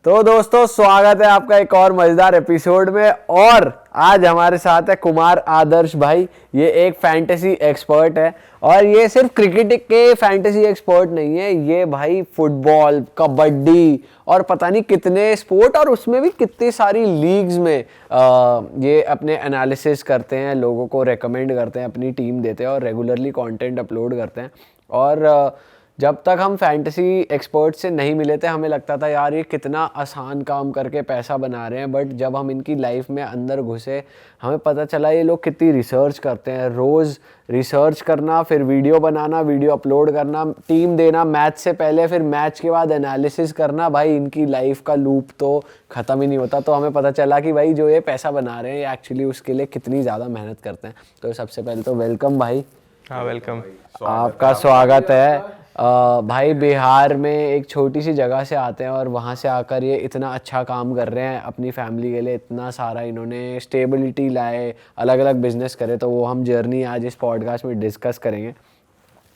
तो दोस्तों स्वागत है आपका एक और मजेदार एपिसोड में। और आज हमारे साथ है कुमार आदर्श भाई। ये एक फैंटेसी एक्सपर्ट है और ये सिर्फ क्रिकेट के फैंटेसी एक्सपर्ट नहीं है, ये भाई फुटबॉल, कबड्डी और पता नहीं कितने स्पोर्ट और उसमें भी कितनी सारी लीग्स में ये अपने एनालिसिस करते हैं, लोगों को रेकमेंड करते हैं, अपनी टीम देते हैं और रेगुलरली कंटेंट अपलोड करते हैं। और जब तक हम फैंटेसी एक्सपर्ट से नहीं मिले थे हमें लगता था यार ये कितना आसान काम करके पैसा बना रहे हैं, बट जब हम इनकी लाइफ में अंदर घुसे हमें पता चला ये लोग कितनी रिसर्च करते हैं। रोज़ रिसर्च करना, फिर वीडियो बनाना, वीडियो अपलोड करना, टीम देना मैच से पहले, फिर मैच के बाद एनालिसिस करना। भाई इनकी लाइफ का लूप तो ख़त्म ही नहीं होता। तो हमें पता चला कि भाई जो ये पैसा बना रहे हैं ये एक्चुअली उसके लिए कितनी ज़्यादा मेहनत करते हैं। तो सबसे पहले तो वेलकम भाई। हाँ वेलकम, आपका स्वागत है। भाई बिहार में एक छोटी सी जगह से आते हैं और वहाँ से आकर ये इतना अच्छा काम कर रहे हैं अपनी फैमिली के लिए। इतना सारा इन्होंने स्टेबिलिटी लाए, अलग अलग बिजनेस करे, तो वो हम जर्नी आज इस पॉडकास्ट में डिस्कस करेंगे।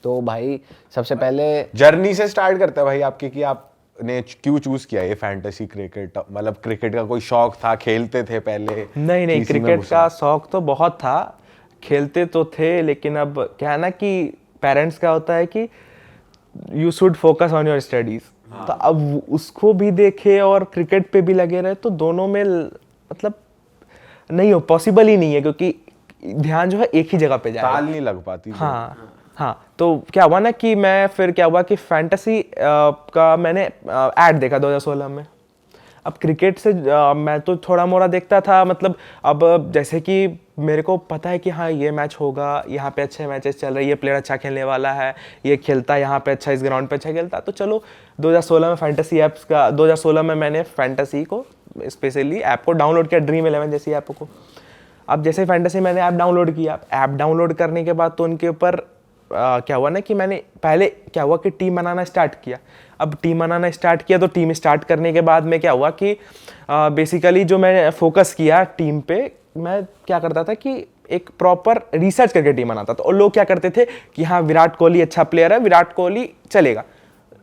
तो भाई सबसे पहले जर्नी से स्टार्ट करते हैं भाई आपकी, कि आपने क्यों चूज किया ये फैंटेसी क्रिकेट? मतलब क्रिकेट का कोई शौक था, खेलते थे पहले? नहीं, क्रिकेट का शौक तो बहुत था, खेलते तो थे, लेकिन अब क्या है ना कि पेरेंट्स का होता है कि you should focus on your studies. तो अब उसको भी देखे और क्रिकेट पे भी लगे रहे तो दोनों में मतलब नहीं हो, पॉसिबल ही नहीं है, क्योंकि ध्यान जो है एक ही जगह पे जाए, ताल नहीं लग पाती। हाँ। तो क्या हुआ ना कि मैं फिर क्या हुआ कि फैंटेसी का मैंने ऐड देखा 2016 में। अब क्रिकेट से मैं तो थोड़ा मोड़ा देखता था, मतलब अब जैसे कि मेरे को पता है कि हाँ ये मैच होगा, यहाँ पे अच्छे मैचेस चल रहे हैं, ये प्लेयर अच्छा खेलने वाला है, ये खेलता है यहाँ पे अच्छा, इस ग्राउंड पे अच्छा खेलता है। तो चलो 2016 में फैंटेसी ऐप्स का 2016 में मैंने फैंटेसी को स्पेशली ऐप को डाउनलोड किया, ड्रीम 11 जैसी ऐप को। अब जैसे फैंटेसी मैंने ऐप डाउनलोड किया, ऐप डाउनलोड करने के बाद तो उनके ऊपर क्या हुआ ना कि मैंने पहले क्या हुआ कि टीम बनाना स्टार्ट किया। अब टीम बनाना स्टार्ट किया तो टीम स्टार्ट करने के बाद में क्या हुआ कि बेसिकली जो मैं फोकस किया टीम पे, मैं क्या करता था कि एक प्रॉपर रिसर्च करके टीम बनाता था। और लोग क्या करते थे कि हाँ विराट कोहली अच्छा प्लेयर है, विराट कोहली चलेगा,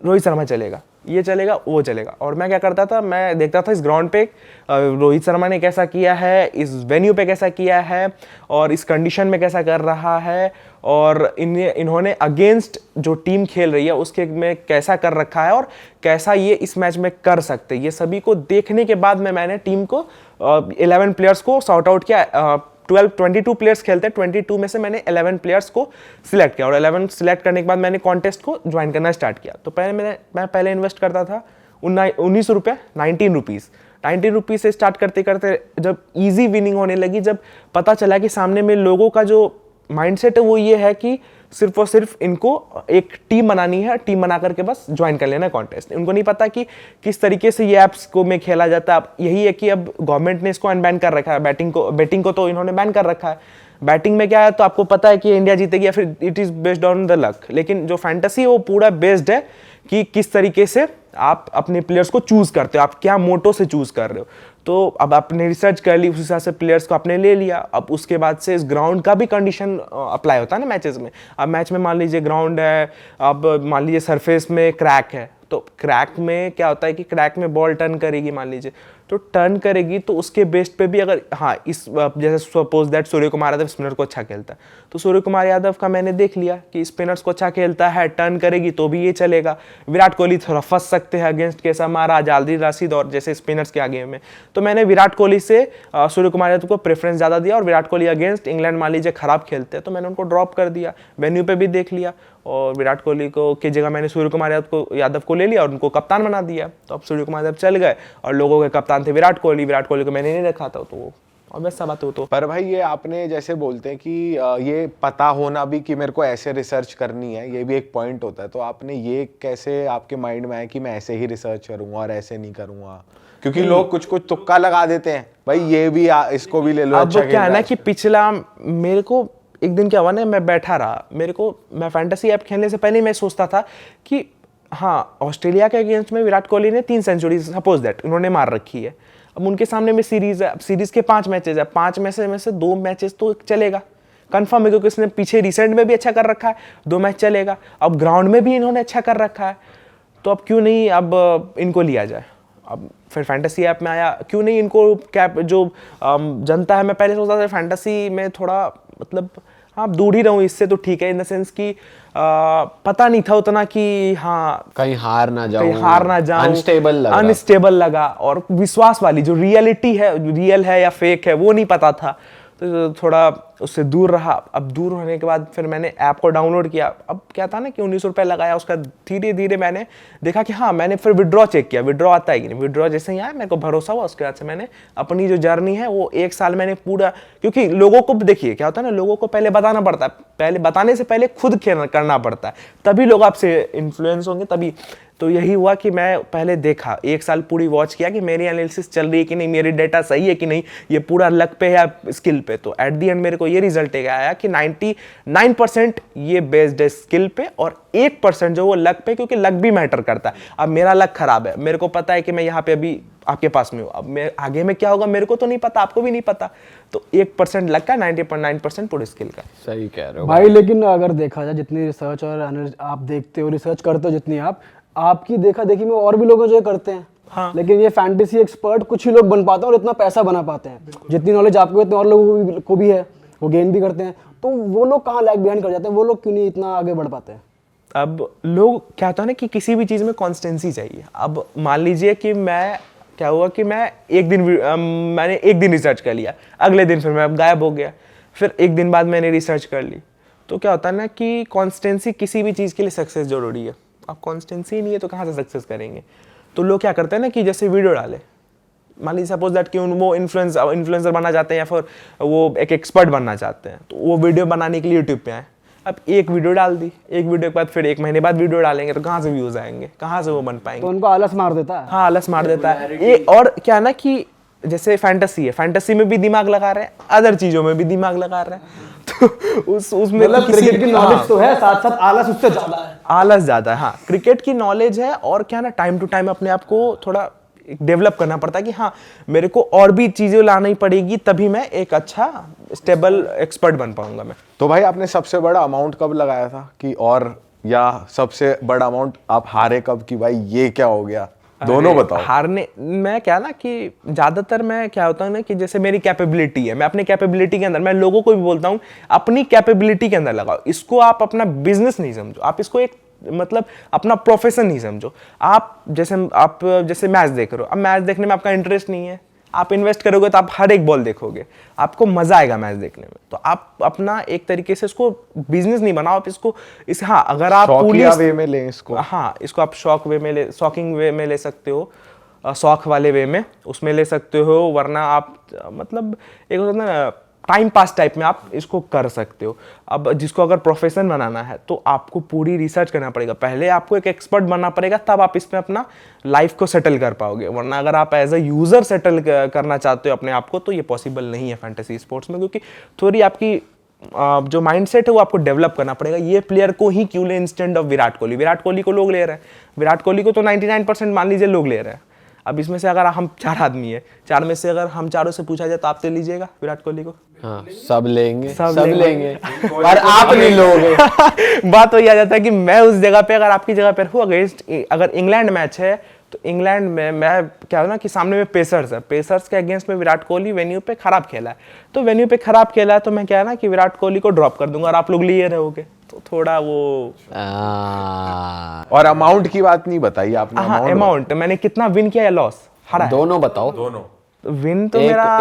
रोहित शर्मा चलेगा, ये चलेगा, वो चलेगा। और मैं क्या करता था, मैं देखता था इस ग्राउंड पे रोहित शर्मा ने कैसा किया है, इस वेन्यू पे कैसा किया है, और इस कंडीशन में कैसा कर रहा है, और इन्होंने अगेंस्ट जो टीम खेल रही है उसके में कैसा कर रखा है, और कैसा ये इस मैच में कर सकते हैं। ये सभी को देखने के बाद में मैंने टीम को 11 प्लेयर्स को सॉर्ट आउट किया। 22 प्लेयर्स खेलते हैं, 22 में से मैंने 11 प्लेयर्स को सिलेक्ट किया, और 11 सिलेक्ट करने के बाद मैंने कॉन्टेस्ट को ज्वाइन करना स्टार्ट किया। तो मैं पहले इन्वेस्ट करता था 19 रुपये, 19 रुपीज़ से स्टार्ट करते करते जब इजी विनिंग होने लगी, जब पता चला कि सामने में लोगों का जो माइंडसेट है वो ये है कि सिर्फ और सिर्फ इनको एक टीम बनानी है, टीम बना करके बस ज्वाइन कर लेना कॉन्टेस्ट। उनको नहीं पता कि किस तरीके से ये ऐप्स को में खेला जाता है। अब यही है कि अब गवर्नमेंट ने इसको अनबैन कर रखा है, बैटिंग को तो इन्होंने बैन कर रखा है। बैटिंग में क्या है तो आपको पता है कि इंडिया जीतेगी या फिर it is based on the luck, लेकिन जो फैंटेसी है वो पूरा बेस्ड है कि किस तरीके से आप अपने प्लेयर्स को चूज करते हो, आप क्या मोटो से चूज कर रहे हो। तो अब आपने रिसर्च कर ली, उस हिसाब से प्लेयर्स को आपने ले लिया। अब उसके बाद से इस ग्राउंड का भी कंडीशन अप्लाई होता है ना मैचेस में। अब मैच में मान लीजिए ग्राउंड है, अब मान लीजिए सरफेस में क्रैक है, तो क्रैक में क्या होता है कि क्रैक में बॉल टर्न करेगी, मान लीजिए तो टर्न करेगी, तो उसके बेस्ड पे भी अगर हाँ इस जैसे suppose that Surya Kumar Yadav spinner को अच्छा खेलता है, तो सूर्य कुमार यादव का मैंने देख लिया कि स्पिनर्स को अच्छा खेलता है, टर्न करेगी तो भी ये चलेगा। विराट कोहली थोड़ा फंस सकते हैं अगेंस्ट कैसा महाराज, आदिल रशीद और जैसे स्पिनर्स के आगे में, तो मैंने विराट कोहली से सूर्य कुमार यादव को प्रेफरेंस ज़्यादा दिया। और विराट कोहली अगेंस्ट इंग्लैंड मान लीजिए खराब खेलते हैं तो मैंने उनको ड्रॉप कर दिया, वेन्यू पे भी देख लिया, और विराट कोहली को की जगह मैंने सूर्य कुमार यादव को ले लिया और उनको कप्तान बना दिया। तो अब सूर्य कुमार यादव चल गए और लोगों के कप्तान थे विराट कोहली को मैंने नहीं रखा था, तो वो और बस सब बात हो। तो पर भाई ये आपने जैसे बोलते हैं कि ये पता होना भी कि मेरे को ऐसे रिसर्च करनी है, ये भी एक पॉइंट होता है। तो आपने ये कैसे आपके माइंड में आया कि मैं ऐसे ही रिसर्च करूंगा और ऐसे नहीं करूंगा? क्योंकि लोग कुछ कुछ तुक्का लगा देते हैं, भाई ये भी इसको भी ले लो। अब अच्छा क्या है ना कि पिछला मेरे को एक दिन क्या हुआ ना, मैं बैठा रहा, मैं फैंटेसी ऐप खेलने से पहले मैं सोचता था कि हाँ ऑस्ट्रेलिया के अगेंस्ट में विराट कोहली ने 3 सेंचुरी सपोज दैट उन्होंने मार रखी है। अब उनके सामने में सीरीज है, अब सीरीज के 5 मैचेस है, 5 में से 2 मैचेस तो चलेगा कंफर्म है, क्योंकि इसने पीछे रिसेंट में भी अच्छा कर रखा है, 2 मैच चलेगा। अब ग्राउंड में भी इन्होंने अच्छा कर रखा है, तो अब क्यों नहीं अब इनको लिया जाए। अब फिर फैंटेसी ऐप में आया, क्यों नहीं इनको कैप जो जनता है, मैं पहले सोचता था फैंटेसी में थोड़ा मतलब हाँ दूर ही रहूँ इससे तो ठीक है, इन द सेंस कि पता नहीं था उतना कि हाँ कहीं हार ना जाऊं, अनस्टेबल लगा, और विश्वास वाली जो रियलिटी है, रियल है या फेक है वो नहीं पता था, तो थोड़ा उससे दूर रहा। अब दूर होने के बाद फिर मैंने ऐप को डाउनलोड किया। अब क्या था ना कि 19 रुपये लगाया, उसका धीरे धीरे मैंने देखा कि हाँ, मैंने फिर विड्रॉ चेक किया, विड्रॉ आता है कि नहीं। विड्रॉ जैसे ही आया मेरे को भरोसा हुआ, उसके बाद से मैंने अपनी जो जर्नी है वो 1 साल मैंने पूरा, क्योंकि लोगों को देखिए क्या होता है ना, लोगों को पहले बताना पड़ता है, पहले बताने से पहले खुद करना पड़ता है, तभी लोग आपसे इन्फ्लुएंस होंगे तभी। तो यही हुआ कि मैं पहले देखा, 1 साल पूरी वॉच किया कि मेरी एनालिसिस चल रही है कि नहीं, मेरी डेटा सही है कि नहीं, ये पूरा लक पे या स्किल पे। तो एट दी एंड मेरे को ये रिजल्ट आया कि 99% ये बेस्ड है स्किल पे, और 1% जो वो लक पे, क्योंकि लक भी मैटर करता है। अब मेरा लक खराब है, मेरे को पता है कि मैं यहाँ पे अभी आपके पास में हूँ, अब मैं आगे में क्या होगा मेरे को तो नहीं पता, आपको भी नहीं पता। तो 1% लक का, 90.9% पूरे स्किल का। सही कह रहे हो भाई। लेकिन अगर देखा जाए, जितनी रिसर्च और आप देखते हो, रिसर्च करते हो जितनी आपकी देखा देखी में और भी लोग जो करते हैं। हाँ। लेकिन ये फैंटेसी एक्सपर्ट कुछ ही लोग बन पाते हैं और इतना पैसा बना पाते हैं। जितनी नॉलेज आपको इतने और लोगों को भी है, वो गेन भी करते हैं। तो वो लोग कहाँ लैग बिहाइंड कर जाते हैं, वो लोग क्यों नहीं इतना आगे बढ़ पाते हैं? अब लोग क्या होता है ना कि किसी भी चीज़ में कॉन्स्टेंसी चाहिए। अब मान लीजिए कि मैं क्या हुआ कि मैं मैंने एक दिन रिसर्च कर लिया, अगले दिन फिर मैं गायब हो गया, फिर 1 दिन बाद मैंने रिसर्च कर ली। तो क्या होता है ना कि कॉन्स्टेंसी किसी भी चीज़ के लिए सक्सेस जरूरी है। अब कॉन्स्टेंसी नहीं है तो कहाँ से सक्सेस करेंगे? तो लोग क्या करते हैं ना कि जैसे वीडियो डाले, मान लीजिए सपोज दैट कि वो इन्फ्लुएंसर बनना चाहते हैं या फिर वो एक एक्सपर्ट बनना चाहते हैं, तो वो वीडियो बनाने के लिए यूट्यूब पे आए। अब एक वीडियो डाल दी, एक वीडियो के बाद फिर 1 महीने बाद वीडियो डालेंगे, तो कहाँ से व्यूज आएंगे, कहाँ से वो बन पाएंगे? तो उनको आलस मार देता है। हाँ, आलस मार देता है। और क्या ना कि जैसे फैंटेसी है, फैंटेसी में भी दिमाग लगा रहे हैं, अदर चीजों में भी दिमाग लगा रहे हैं। तो उसमें मतलब क्रिकेट की नॉलेज तो है, साथ साथ आलस उससे ज्यादा है। आलस ज्यादा है। हाँ, क्रिकेट की नॉलेज है, और क्या ना टाइम टू टाइम अपने आप को थोड़ा डेवलप करना पड़ता है कि हाँ मेरे को और भी चीजें लानी पड़ेगी, तभी मैं एक अच्छा स्टेबल एक्सपर्ट बन पाऊंगा मैं। तो भाई आपने सबसे बड़ा अमाउंट कब लगाया था कि, और या सबसे बड़ा अमाउंट आप हारे कब कि भाई ये क्या हो गया? दोनों बताओ। हारने मैं क्या ना कि ज्यादातर मैं क्या होता है ना कि जैसे मेरी कैपेबिलिटी है, मैं अपनी कैपेबिलिटी के अंदर, मैं लोगों को भी बोलता हूँ अपनी कैपेबिलिटी के अंदर लगाओ। इसको आप अपना बिजनेस नहीं समझो, आप इसको एक मतलब अपना प्रोफेशन नहीं समझो। आप जैसे मैच देख रहे हो, अब मैच देखने में आपका इंटरेस्ट नहीं है, आप इन्वेस्ट करोगे तो आप हर एक बॉल देखोगे, आपको मजा आएगा मैच देखने में। तो आप अपना एक तरीके से इसको बिजनेस नहीं बनाओ, आप इसको हाँ अगर आप वे में ले इसको, हाँ इसको आप शॉकिंग वे में ले सकते हो, शौक वाले वे में उसमें ले सकते हो, वरना आप मतलब एक होता है ना टाइम पास टाइप में आप इसको कर सकते हो। अब जिसको अगर प्रोफेशन बनाना है तो आपको पूरी रिसर्च करना पड़ेगा, पहले आपको एक एक्सपर्ट बनना पड़ेगा, तब आप इसमें अपना लाइफ को सेटल कर पाओगे। वरना अगर आप एज अ यूजर सेटल करना चाहते हो अपने आप को, तो ये पॉसिबल नहीं है फैंटेसी स्पोर्ट्स में, क्योंकि थोड़ी आपकी जो माइंडसेट है वो आपको डेवलप करना पड़ेगा। ये प्लेयर को ही क्यों ले इंस्टेंट ऑफ विराट कोहली? विराट कोहली को लोग ले रहे हैं, विराट कोहली को तो 99% मान लीजिए लोग ले रहे हैं। अब इसमें से अगर हम 4 आदमी है, 4 में से अगर हम चारों से पूछा जाए तो आप ले लीजिएगा विराट कोहली को? हाँ, सब लेंगे। पर आप नहीं लोगे। बात वही आ जाता है कि मैं उस जगह पे अगर आपकी जगह पर हूँ, अगर इंग्लैंड मैच है तो इंग्लैंड में मैं क्या है ना कि सामने में पेसर्स है, पेसर्स के अगेंस्ट में विराट कोहली वेन्यू पे खराब खेला है, तो वेन्यू पे खराब खेला है तो मैं क्या है ना कि विराट कोहली को ड्रॉप कर दूंगा और आप लोग लिए रहोगे, तो थोड़ा वो और अमाउंट की बात नहीं बताई आपने। हाँ, अमाउंट मैंने कितना विन किया या लॉस हारा? दोनों बताओ। दोनों। विन तो मेरा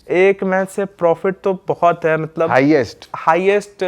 एक मैच से प्रॉफिट तो बहुत है, मतलब हाईएस्ट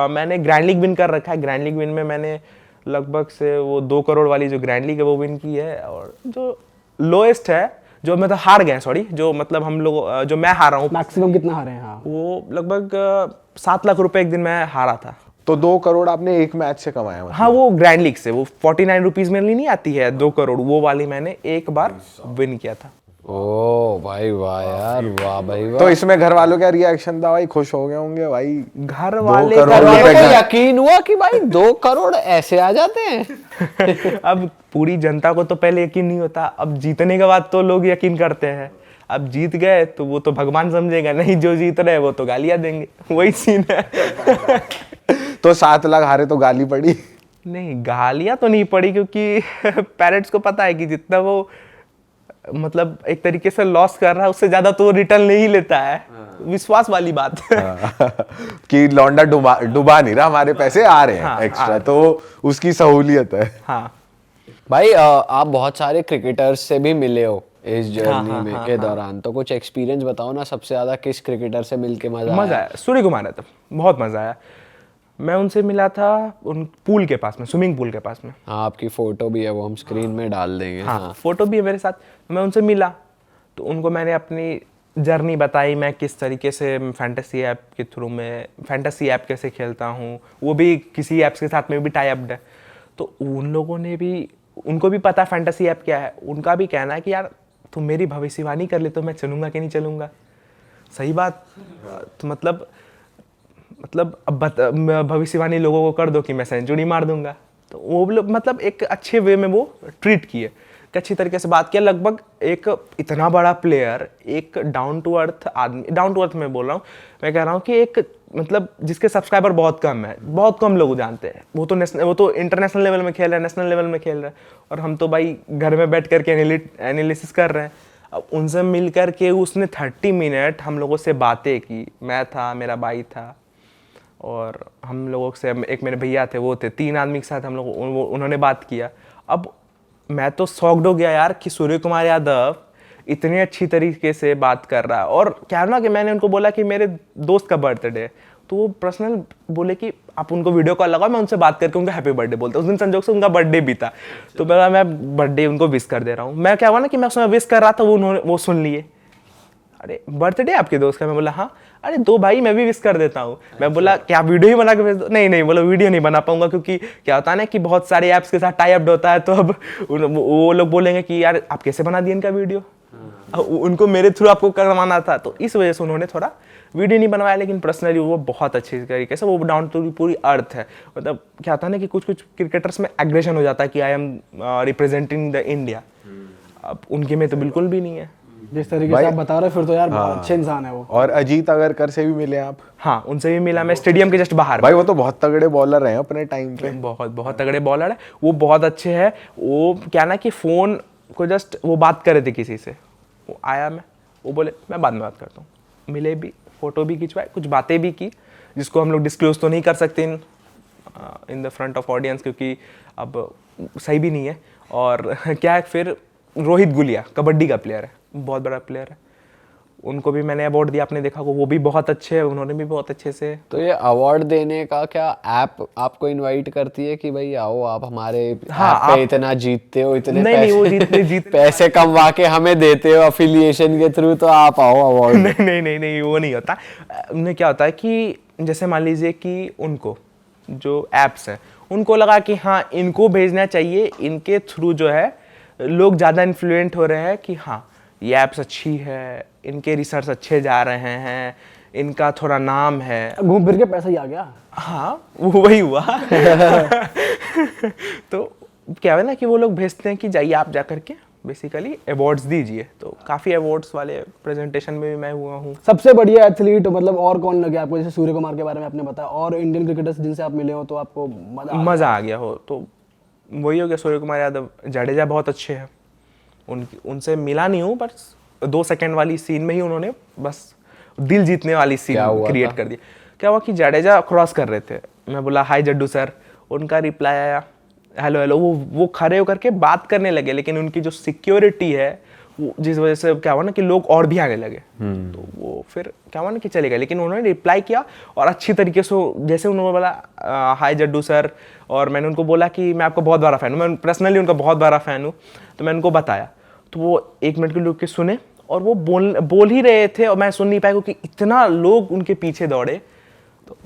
मैंने ग्रैंड लीग विन कर रखा है। ग्रैंड लीग विन में मैंने लगभग से वो 2 करोड़ वाली जो ग्रैंड लीग है वो विन की है। और जो लोएस्ट है जो मतलब हार गए, सॉरी, जो मतलब हम लोग जो मैं हारा हूँ, मैक्सिमम कितना हारे हैं? हाँ, वो लगभग 7 लाख रुपए एक दिन मैं हारा था। तो 2 करोड़ आपने एक मैच से कमाया? मतलब। हाँ, वो ग्रैंड लीग से, वो 49 रुपीज में नहीं आती है 2 करोड़, वो वाली मैंने एक बार विन किया था। ओ भाई वाह यार, वाह भाई वाह। तो इसमें घर वालों का रिएक्शन था भाई? खुश हो गए होंगे भाई? घर वाले को यकीन हुआ कि भाई 2 करोड़ ऐसे आ जाते हैं? अब पूरी जनता को तो पहले यकीन नहीं होता, अब जीतने के बाद तो लोग यकीन करते हैं। अब जीत गए तो वो तो भगवान समझेगा, नहीं जो जीत रहे वो तो गालियां देंगे, वही सीन है। तो 7 लाख हारे तो गाली पड़ी? नहीं, गालियां तो नहीं पड़ी, क्योंकि पेरेंट्स को पता है कि जितना वो मतलब एक तरीके से लॉस कर रहा है, उससे ज्यादा तो रिटर्न नहीं लेता है। विश्वास वाली बात है। कि लौंडा डुबा नहीं रहा, हमारे पैसे आ रहे हैं एक्स्ट्रा, तो उसकी सहूलियत है। हाँ भाई आप बहुत सारे क्रिकेटर्स से भी मिले हो इस जर्नी में के दौरान, तो कुछ एक्सपीरियंस बताओ ना, सबसे ज्यादा किस क्रिकेटर से मिलके मजा आया? आया, सूर्य कुमार है, तब बहुत मजा आया। मैं उनसे मिला था उन पूल के पास में, स्विमिंग पूल के पास में। हाँ, आपकी फोटो भी है, वो हम स्क्रीन में डाल देंगे। हाँ, फोटो भी है मेरे साथ। मैं उनसे मिला तो उनको मैंने अपनी जर्नी बताई, मैं किस तरीके से फैंटेसी ऐप के थ्रू में फैंटेसी ऐप कैसे खेलता हूँ, वो भी किसी ऐप्स के साथ में भी टाई अप है। तो उन लोगों ने भी, उनको भी पता फैंटेसी ऐप क्या है। उनका भी कहना है कि यार तुम मेरी भविष्यवाणी कर ले तो मैं चलूँगा कि नहीं चलूँगा। सही बात। तो मतलब अब भविष्यवाणी लोगों को कर दो कि मैं सेंचुरी मार दूंगा। तो वो लोग मतलब एक अच्छे वे में वो ट्रीट किए, अच्छी तरीके से बात किया। लगभग एक इतना बड़ा प्लेयर, एक डाउन टू अर्थ आदमी, डाउन टू अर्थ में बोल रहा हूँ, मैं कह रहा हूँ कि एक मतलब जिसके सब्सक्राइबर बहुत कम है, बहुत कम लोग जानते हैं, वो तो इंटरनेशनल लेवल में खेल रहा है, नेशनल लेवल में खेल रहा है, और हम तो भाई घर में बैठ करके एनालिसिस कर रहे हैं। अब उनसे मिल कर के उसने 30 मिनट हम लोगों से बातें की। मैं था, मेरा भाई था, और हम लोगों से एक मेरे भैया थे, वो थे, 3 आदमी के साथ हम लोग उन्होंने बात किया। अब मैं तो शॉक्ड हो गया यार कि सूर्य कुमार यादव इतनी अच्छी तरीके से बात कर रहा है। और क्या ना कि मैंने उनको बोला कि मेरे दोस्त का बर्थडे है, तो वो पर्सनल बोले कि आप उनको वीडियो कॉल लगाओ, मैं उनसे बात करके उनका हैप्पी बर्थडे बोलता हूँ। उस दिन संजोग से उनका बर्थडे भी था, तो मैं बर्थडे उनको विश कर दे रहा हूँ। मैं क्या हुआ ना कि मैं उसमें विश कर रहा था, वो सुन लिए, अरे बर्थडे आपके दोस्त का? मैं बोला हाँ। अरे दो भाई, मैं भी विश कर देता हूँ। मैं बोला क्या वीडियो ही बना के भेज दो? नहीं बोला वीडियो नहीं बना पाऊंगा, क्योंकि क्या होता है ना कि बहुत सारे ऐप्स के साथ टाई अप होता है, तो अब वो लोग बोलेंगे कि यार आप कैसे बना दिए इनका वीडियो। उनको मेरे थ्रू आपको करवाना था, तो इस वजह से उन्होंने थोड़ा वीडियो नहीं बनवाया। लेकिन पर्सनली वो बहुत अच्छी तरीके से, वो डाउन टू पूरी अर्थ है। मतलब क्या होता है ना कि कुछ क्रिकेटर्स में एग्रेशन हो जाता है कि I am representing the India, अब उनके में तो बिल्कुल भी नहीं है। जिस तरीके से आप बता रहे हो, फिर तो यार बहुत अच्छे इंसान है वो। और अजीत अगरकर से भी मिले आप? हाँ, उनसे भी मिला मैं, स्टेडियम के जस्ट बाहर। भाई वो तो बहुत तगड़े बॉलर हैं अपने टाइम पे, बहुत तगड़े बॉलर है वो, बहुत अच्छे हैं वो। क्या ना कि फोन को जस्ट वो बात कर रहे थे किसी से, वो आया, वो बोले मैं बाद में बात करता हूँ। मिले भी, फोटो भी खिंचवाए, कुछ बातें भी की, जिसको हम लोग डिस्क्लोज तो नहीं कर सकते in the front of audience, क्योंकि अब सही भी नहीं है। और क्या है, फिर रोहित गुलिया कबड्डी का प्लेयर है, बहुत बड़ा प्लेयर है, उनको भी मैंने अवार्ड दिया, आपने देखा, वो भी बहुत अच्छे है, उन्होंने भी बहुत अच्छे से। तो ये अवार्ड देने का क्या ऐप आपको इनवाइट करती है कि भाई आओ आप हमारे ऐप पे इतना जीतते हो, इतने नहीं, वो पैसे कमवा के हमें देते हो अफिलिएशन के थ्रू, तो आप आओ अवार्ड? नहीं, वो नहीं होता। उन्हें क्या होता है कि जैसे मान लीजिए कि उनको जो ऐप्स हैं, उनको लगा कि हाँ इनको भेजना चाहिए, इनके थ्रू जो है लोग ज़्यादा इन्फ्लुएंट हो रहे हैं कि हाँ ये ऐप्स अच्छी है, इनके रिसर्च अच्छे जा रहे हैं, इनका थोड़ा नाम है, घूम फिर के पैसा ही आ गया। हाँ, वो वही हुआ। तो क्या है ना कि वो लोग भेजते हैं कि जाइए आप जा करके बेसिकली अवार्ड्स दीजिए। तो काफ़ी अवार्ड्स वाले प्रेजेंटेशन में भी मैं हुआ हूँ। सबसे बढ़िया एथलीट मतलब और कौन लगे आपको? जैसे सूर्य कुमार के बारे में आपने बताया, और इंडियन क्रिकेटर्स जिनसे आप मिले हो तो आपको मज़ा आ गया हो, तो वही हो गया सूर्य कुमार यादव। जडेजा बहुत अच्छे हैं, उनसे मिला नहीं हूँ, पर 2 सेकंड वाली सीन में ही उन्होंने बस दिल जीतने वाली सीन क्रिएट कर दी। क्या हुआ कि जडेजा क्रॉस कर रहे थे, मैं बोला हाय जड्डू सर, उनका रिप्लाई आया हेलो। वो खड़े होकर के बात करने लगे, लेकिन उनकी जो सिक्योरिटी है वो, जिस वजह से क्या हुआ ना कि लोग और भी आने लगे, तो वो फिर क्या हुआ ना कि चले गए। लेकिन उन्होंने रिप्लाई किया और अच्छी तरीके से, जैसे उन्होंने बोला हाय जड्डू सर, और मैंने उनको बोला कि मैं आपका बहुत बड़ा फ़ैन हूँ, मैं पर्सनली उनका बहुत बड़ा फ़ैन हूँ, तो मैंने उनको बताया। तो वो 1 मिनट के रुक के सुने, और वो बोल ही रहे थे और मैं सुन नहीं पाया, क्योंकि इतना लोग उनके पीछे दौड़े। तो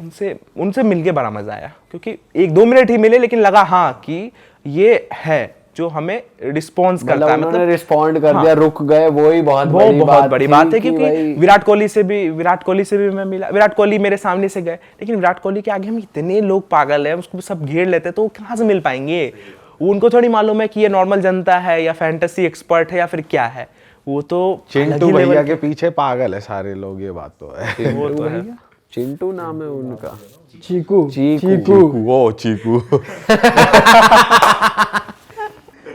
उनसे मिलके बड़ा मजा आया, क्योंकि 1-2 मिनट ही मिले, लेकिन लगा हाँ कि ये है जो हमें रिस्पॉन्स करता है। मतलब रिस्पॉन्ड कर दिया, रुक गए, वो ही बहुत बड़ी बात है। क्योंकि विराट कोहली से भी मैं मिला, विराट कोहली मेरे सामने से गए, लेकिन विराट कोहली के आगे हम इतने लोग पागल हैं, उसको सब घेर लेते, तो कहाँ से मिल पाएंगे? उनको थोड़ी मालूम है कि ये नॉर्मल जनता है या फैंटेसी एक्सपर्ट है या फिर क्या है। वो तो चिंटू भैया के पीछे पागल है सारे लोग, ये बात तो है। वो तो है। चिंटू नाम है उनका, चीकू। वो चीकू।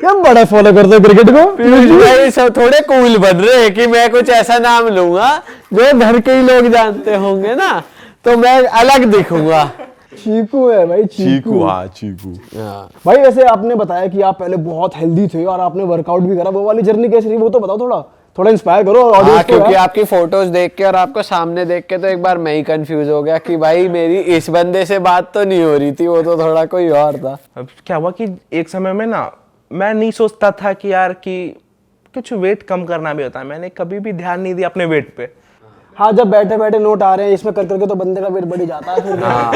क्या बड़ा फॉलो करते हो क्रिकेट को। पीयूष भाई सब थोड़े कूल बन रहे हैं कि मैं कुछ ऐसा नाम लूंगा जो घर के ही लोग जानते होंगे ना, तो मैं अलग दिखूंगा। चीकू है भाई, चीकू, हाँ चीकू। भाई वैसे आपने बताया कि आप पहले बहुत हेल्दी थे और आपने वर्कआउट भी करा, वो वाली जर्नी कैसी रही वो तो बताओ, थोड़ा थोड़ा इंस्पायर करो ऑडियंस हाँ, को क्योंकि यार। आपकी फोटोज देख के और आपको सामने देख के तो एक बार मैं ही कंफ्यूज हो गया कि भाई मेरी इस बंदे से बात तो नहीं हो रही थी, वो तो थोड़ा कोई और था। अब क्या हुआ कि एक समय में ना मैं नहीं सोचता था कि यार कि कुछ वेट कम करना भी होता है, मैंने कभी भी ध्यान नहीं दिया अपने वेट पे। हाँ, जब बैठे बैठे नोट आ रहे हैं इसमें कर करके तो बंदे का वेट बढ़ ही जाता है फिर। हाँ,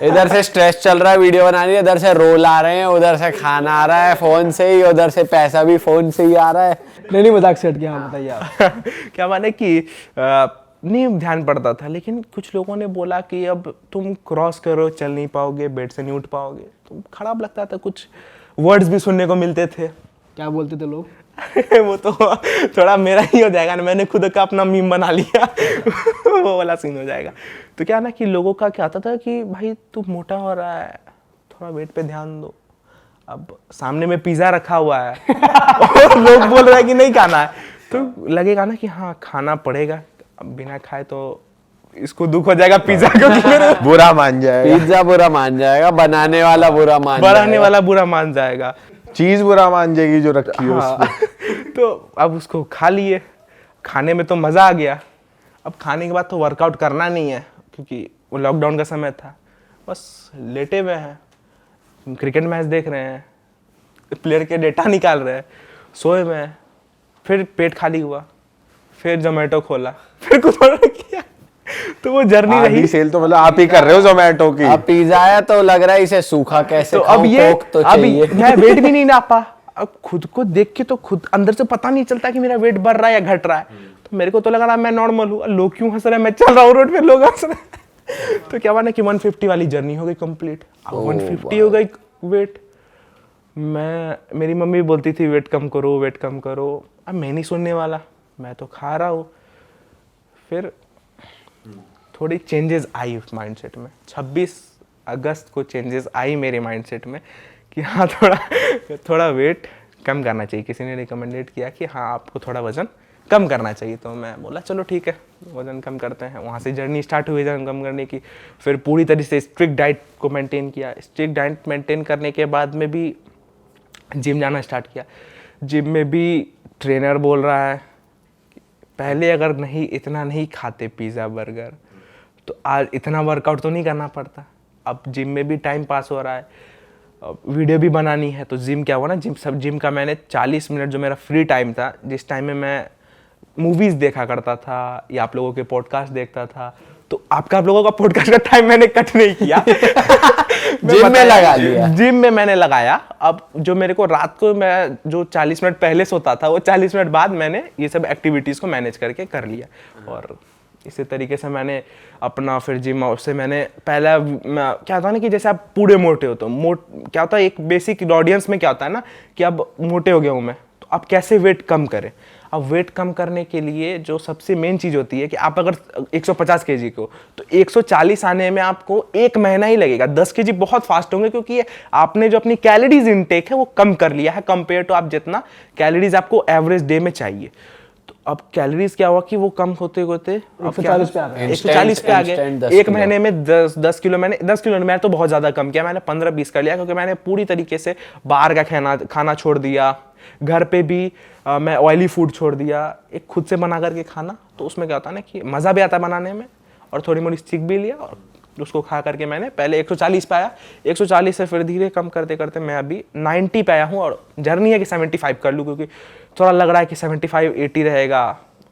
इधर से स्ट्रेस चल रहा है, वीडियो बना रही है, इधर से रोल आ रहे हैं, उधर से खाना आ रहा है फोन से ही, उधर से पैसा भी फोन से ही आ रहा है। नहीं मजाक सेट किया। हाँ बताइए आप। क्या माने कि नहीं ध्यान पड़ता था, लेकिन कुछ लोगों ने बोला कि अब तुम क्रॉस करो, चल नहीं पाओगे, बेड से नहीं उठ पाओगे, तो खराब लगता था। कुछ वर्ड्स भी सुनने को मिलते थे। क्या बोलते थे लोग? वो तो थोड़ा मेरा ही हो जाएगा ना, मैंने खुद का अपना मीम बना लिया वो वाला सीन हो जाएगा। तो क्या ना कि लोगों का क्या आता था कि भाई तू मोटा हो रहा है, थोड़ा वेट पे ध्यान दो। अब सामने में पिज्जा रखा हुआ है और लोग बोल रहे हैं कि नहीं खाना है, तो लगेगा ना कि हाँ खाना पड़ेगा, अब बिना खाए तो इसको दुख हो जाएगा पिज्जा क्योंकि मेरे बुरा मान जाएगा, पिज्जा बुरा मान जाएगा, बनाने वाला बुरा मान बनाने वाला बुरा मान जाएगा, चीज बुरा मान जाएगी जो रखी है हाँ। उसमें। तो अब उसको खा लिए, खाने में तो मज़ा आ गया। अब खाने के बाद तो वर्कआउट करना नहीं है क्योंकि वो लॉकडाउन का समय था, बस लेटे हुए हैं, क्रिकेट मैच देख रहे हैं, प्लेयर के डेटा निकाल रहे हैं, सोए हुए हैं। फिर पेट खाली हुआ, फिर जोमेटो खोला, फिर कुछ और किया, तो वो जर्नी रही। आधी सेल तो मतलब आप ही कर रहे हो जोमेटो की। अब पिज्जा आया तो लग रहा है इसे सूखा कैसे तो खाऊं, अब ये कोक तो अब चाहिए। मैं वेट भी नहीं नापा, अब खुद को देख के तो खुद अंदर से पता नहीं चलता कि मेरा वेट बढ़ रहा है या घट रहा है। तो मेरे को तो लगा रहा मैं नॉर्मल हूँ, लोग क्यों हंस रहे हैं, मैं चल रहा हूँ रोड पे, लोग हंस रहे हैं। तो क्या माना कि 150 वाली जर्नी हो गई कंप्लीट। अब 150 हो गई वेट। मेरी मम्मी बोलती थी वेट कम करो, वेट कम करो। अब मैं नहीं सुनने वाला, मैं तो खा रहा हूँ। फिर थोड़ी चेंजेस आई माइंडसेट में। 26 अगस्त को चेंजेस आई मेरे माइंडसेट में कि हाँ थोड़ा वेट कम करना चाहिए। किसी ने रिकमेंडेड किया कि हाँ आपको थोड़ा वजन कम करना चाहिए, तो मैं बोला चलो ठीक है वजन कम करते हैं। वहाँ से जर्नी स्टार्ट हुई वजन कम करने की। फिर पूरी तरह से स्ट्रिक्ट डाइट को मेंटेन किया। स्ट्रिक्ट डाइट मेंटेन करने के बाद में भी जिम जाना स्टार्ट किया। जिम में भी ट्रेनर बोल रहा है पहले अगर इतना नहीं खाते पिज़्ज़ा बर्गर तो आज इतना वर्कआउट तो नहीं करना पड़ता। अब जिम में भी टाइम पास हो रहा है, वीडियो भी बनानी है। तो जिम क्या हुआ ना, जिम का मैंने 40 मिनट जो मेरा फ्री टाइम था, जिस टाइम में मैं मूवीज़ देखा करता था या आप लोगों के पॉडकास्ट देखता था, तो आप लोगों का पॉडकास्ट का टाइम मैंने कट नहीं किया जिम में लगा लिया। जिम में मैंने लगाया। अब जो मेरे को रात को मैं जो 40 मिनट पहले सोता था, वो 40 मिनट बाद मैंने ये सब एक्टिविटीज़ को मैनेज करके कर लिया। और इसी तरीके से मैंने अपना फिर जिम से मैंने पहला क्या होता है ना कि जैसे आप पूरे मोटे हो तो क्या होता है, एक बेसिक ऑडियंस में क्या होता है ना कि अब मोटे हो गया हूँ मैं, तो आप कैसे वेट कम करें। अब वेट कम करने के लिए जो सबसे मेन चीज़ होती है कि आप अगर 150 केजी को, तो 140 आने में आपको 1 महीना ही लगेगा। 10 केजी बहुत फास्ट होंगे क्योंकि आपने जो अपनी कैलोरीज इनटेक है वो कम कर लिया है कंपेयर टू आप जितना कैलोरीज आपको एवरेज डे में चाहिए। तो अब कैलोरीज क्या हुआ कि वो कम होते होते 140 पे आ गए। 140 पे आ गए। Instant 1 महीने में 10 किलो मैंने तो बहुत ज़्यादा कम किया। मैंने 15-20 कर लिया क्योंकि मैंने पूरी तरीके से बाहर का खाना छोड़ दिया। घर पे भी मैं ऑयली फूड छोड़ दिया, एक खुद से बना करके खाना। तो उसमें क्या होता है ना कि मज़ा भी आता है बनाने में, और थोड़ी मोड़ी सीख भी लिया। और उसको खा करके मैंने पहले 140 पे आया, 140 से फिर धीरे कम करते करते मैं अभी 90 पे आया हूँ। और जर्नी है कि 75 कर लूँ, क्योंकि थोड़ा लग रहा है कि 75-80 रहेगा।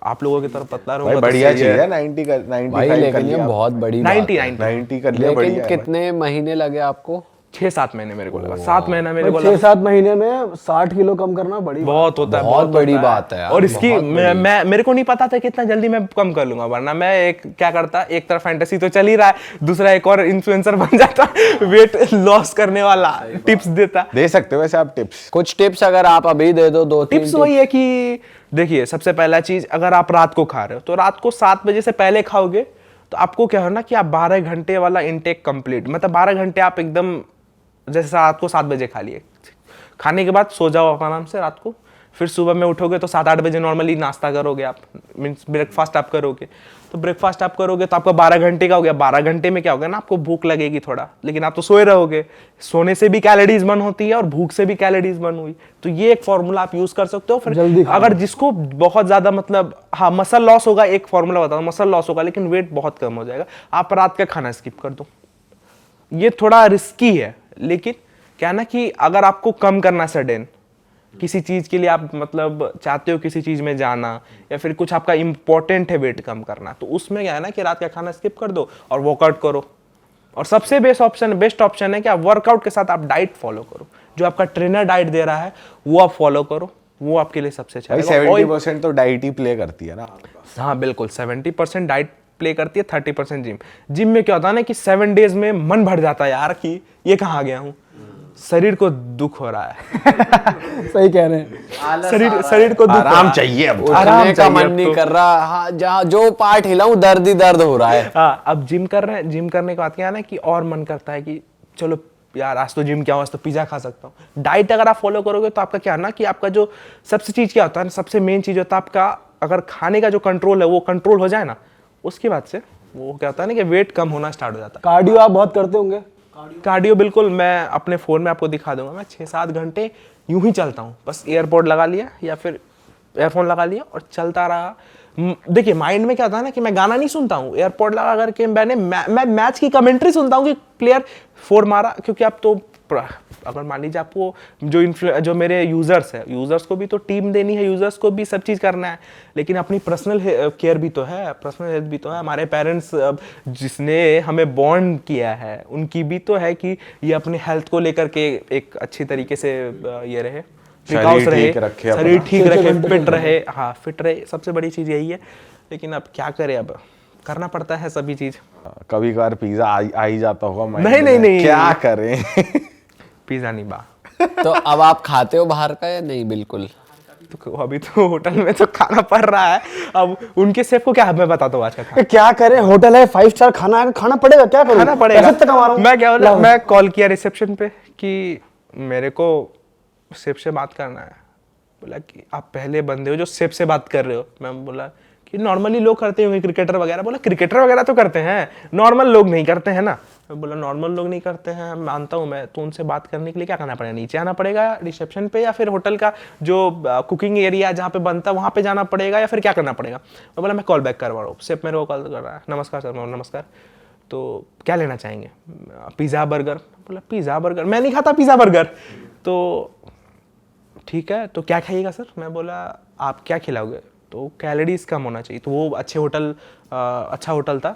आप लोगों की तरफ पतला रहूँगा, बढ़िया चीज है। 90 कर 95 भाई कर लेकिन ये लिया। बहुत बड़ी बात 90 है। 90 कर लिया, लेकिन बढ़िया है। कितने महीने लगे आपको? 6-7 महीने मेरे को लगा। 7 महीना मेरे को लगा 6-7 महीने में 60 किलो कम करना बड़ी बहुत होता है, बहुत बड़ी होता बात है यार, और इसकी बहुत मैं मेरे को नहीं पता था कि इतना जल्दी मैं कम कर लूंगा। वरना मैं क्या करता, एक तरफ फैंटेसी तो चल ही रहा है, दूसरा एक और इन्फ्लुएंसर बन जाता, वेट लॉस करने वाला, टिप्स देता। दे सकते हो वैसे आप टिप्स। कुछ टिप्स अगर आप अभी दे दो, 2-3 टिप्स वही है कि देखिए, सबसे पहला चीज, अगर आप रात को खा रहे हो तो रात को 7 बजे से पहले खाओगे तो आपको क्या है ना कि आप 12 घंटे वाला इनटेक कंप्लीट, मतलब 12 घंटे आप एकदम जैसे रात को 7 बजे खा लिए, खाने के बाद सो जाओ आप आराम से रात को, फिर सुबह में उठोगे तो 7-8 बजे नॉर्मली नाश्ता करोगे आप, मीन्स ब्रेकफास्ट आप करोगे। तो ब्रेकफास्ट आप करोगे तो आपका 12 घंटे का हो गया। 12 घंटे में क्या होगा ना, आपको भूख लगेगी थोड़ा, लेकिन आप तो सोए रहोगे। सोने से भी कैलोरीज बर्न होती है और भूख से भी कैलोरीज बर्न हुई। तो ये एक फॉर्मूला आप यूज कर सकते हो। फिर अगर जिसको बहुत ज्यादा मतलब हाँ मसल लॉस होगा, एक फॉर्मूला बताओ, मसल लॉस होगा लेकिन वेट बहुत कम हो जाएगा, आप रात का खाना स्किप कर दो। ये थोड़ा रिस्की है, लेकिन क्या ना कि अगर आपको कम करना सडन किसी चीज के लिए, आप मतलब चाहते हो किसी चीज में जाना या फिर कुछ आपका इंपॉर्टेंट है वेट कम करना, तो उसमें क्या है ना कि रात का खाना स्किप कर दो और वर्कआउट करो। और सबसे बेस्ट ऑप्शन है कि आप वर्कआउट के साथ आप डाइट फॉलो करो। जो आपका ट्रेनर डाइट दे रहा है वो आप फॉलो करो, वो आपके लिए सबसे अच्छा है। 70% तो डाइट ही प्ले करती है ना। हाँ बिल्कुल, 70% डाइट प्ले करती है, 30% जिम। जिम में क्या होता है ना कि 7 डेज में मन भर जाता है यार कि ये कहाँ गया हूँ, शरीर को दुख हो रहा है। सही कह रहे हैं। शरीर को दुख आराम चाहिए अब, उठने का मन नहीं कर रहा। हाँ, जहाँ जो पार्ट हिलाऊं दर्द ही दर्द हो रहा है। हाँ, अब जिम कर रहे हैं, जिम करने के बाद क्या है ना कि और मन करता है कि चलो यार आज तो जिम क्या, आज तो पिज्जा खा सकता हूँ। डाइट अगर आप फॉलो करोगे तो आपका क्या है ना कि आपका जो सबसे चीज क्या होता है, सबसे मेन चीज होता है आपका अगर खाने का जो कंट्रोल है वो कंट्रोल हो जाए ना, उसके बाद से वो क्या होता है ना कि वेट कम होना स्टार्ट हो जाता है। कार्डियो आप बहुत करते होंगे? कार्डियो बिल्कुल, मैं अपने फ़ोन में आपको दिखा दूंगा। मैं 6-7 घंटे यूं ही चलता हूँ, बस एयरपोर्ट लगा लिया या फिर एयरफोन लगा लिया और चलता रहा। देखिए माइंड में क्या था ना कि मैं गाना नहीं सुनता हूँ, एयरपोर्ट लगा करके मैं मैच की कमेंट्री सुनता हूँ कि प्लेयर 4 मारा। क्योंकि आप तो अगर मान लीजिए आपको जो मेरे यूजर्स है, यूजर्स को भी तो टीम देनी है, यूजर्स को भी सब चीज़ करना है, लेकिन अपनी पर्सनल केयर भी तो है, पर्सनल हेल्थ भी तो है। हमारे पेरेंट्स जिसने हमें बॉन्ड किया है उनकी भी तो है कि ये अपनी हेल्थ को लेकर के एक अच्छी तरीके से ये रहे, शरीर ठीक रखे, फिट रहे। हाँ फिट रहे, सबसे बड़ी चीज़ यही है। लेकिन अब क्या करें, अब करना पड़ता है सभी चीज़। कभी कभार पिज्जा आ ही जाता होगा माइंड नहीं में, क्या करें। पिज्जा नहीं बा। तो अब आप खाते हो बाहर का या नहीं? बिल्कुल। तो अभी तो होटल में तो खाना पड़ रहा है। अब उनके शेफ को क्या मैं बताता हूँ आज का खाना क्या करें, होटल है 5 स्टार, खाना पड़ेगा, क्या करूं? खाना पड़ेगा। पैसे तक कमा रहा हूं। मैं क्या बोला, मैं कॉल किया रिसेप्शन पे कि मेरे को शेफ से बात करना है। बोला कि आप पहले बंदे हो जो शेफ से बात कर रहे हो। मैं बोला कि नॉर्मली लोग करते होंगे क्रिकेटर वगैरह। बोला क्रिकेटर वगैरह तो करते हैं, नॉर्मल लोग नहीं करते हैं ना। मैं बोला नॉर्मल लोग नहीं करते हैं, मानता हूँ मैं, तो उनसे बात करने के लिए क्या करना पड़ेगा? नीचे आना पड़ेगा रिसेप्शन पे, या फिर होटल का जो कुकिंग एरिया जहाँ पे बनता है वहाँ पे जाना पड़ेगा, या फिर क्या करना पड़ेगा? मैं बोला मैं कॉल बैक करवा रहा हूँ, शेफ मेरे को कॉल कर रहा है। नमस्कार सर। मैं नमस्कार, तो क्या लेना चाहेंगे? Pizza burger. बोला पिज़्ज़ा बर्गर मैं नहीं खाता पिज़्ज़ा बर्गर। तो ठीक है, तो क्या खाइएगा सर? मैं बोला आप क्या खिलाओगे? तो कैलोरीज कम होना चाहिए। तो वो अच्छा होटल था,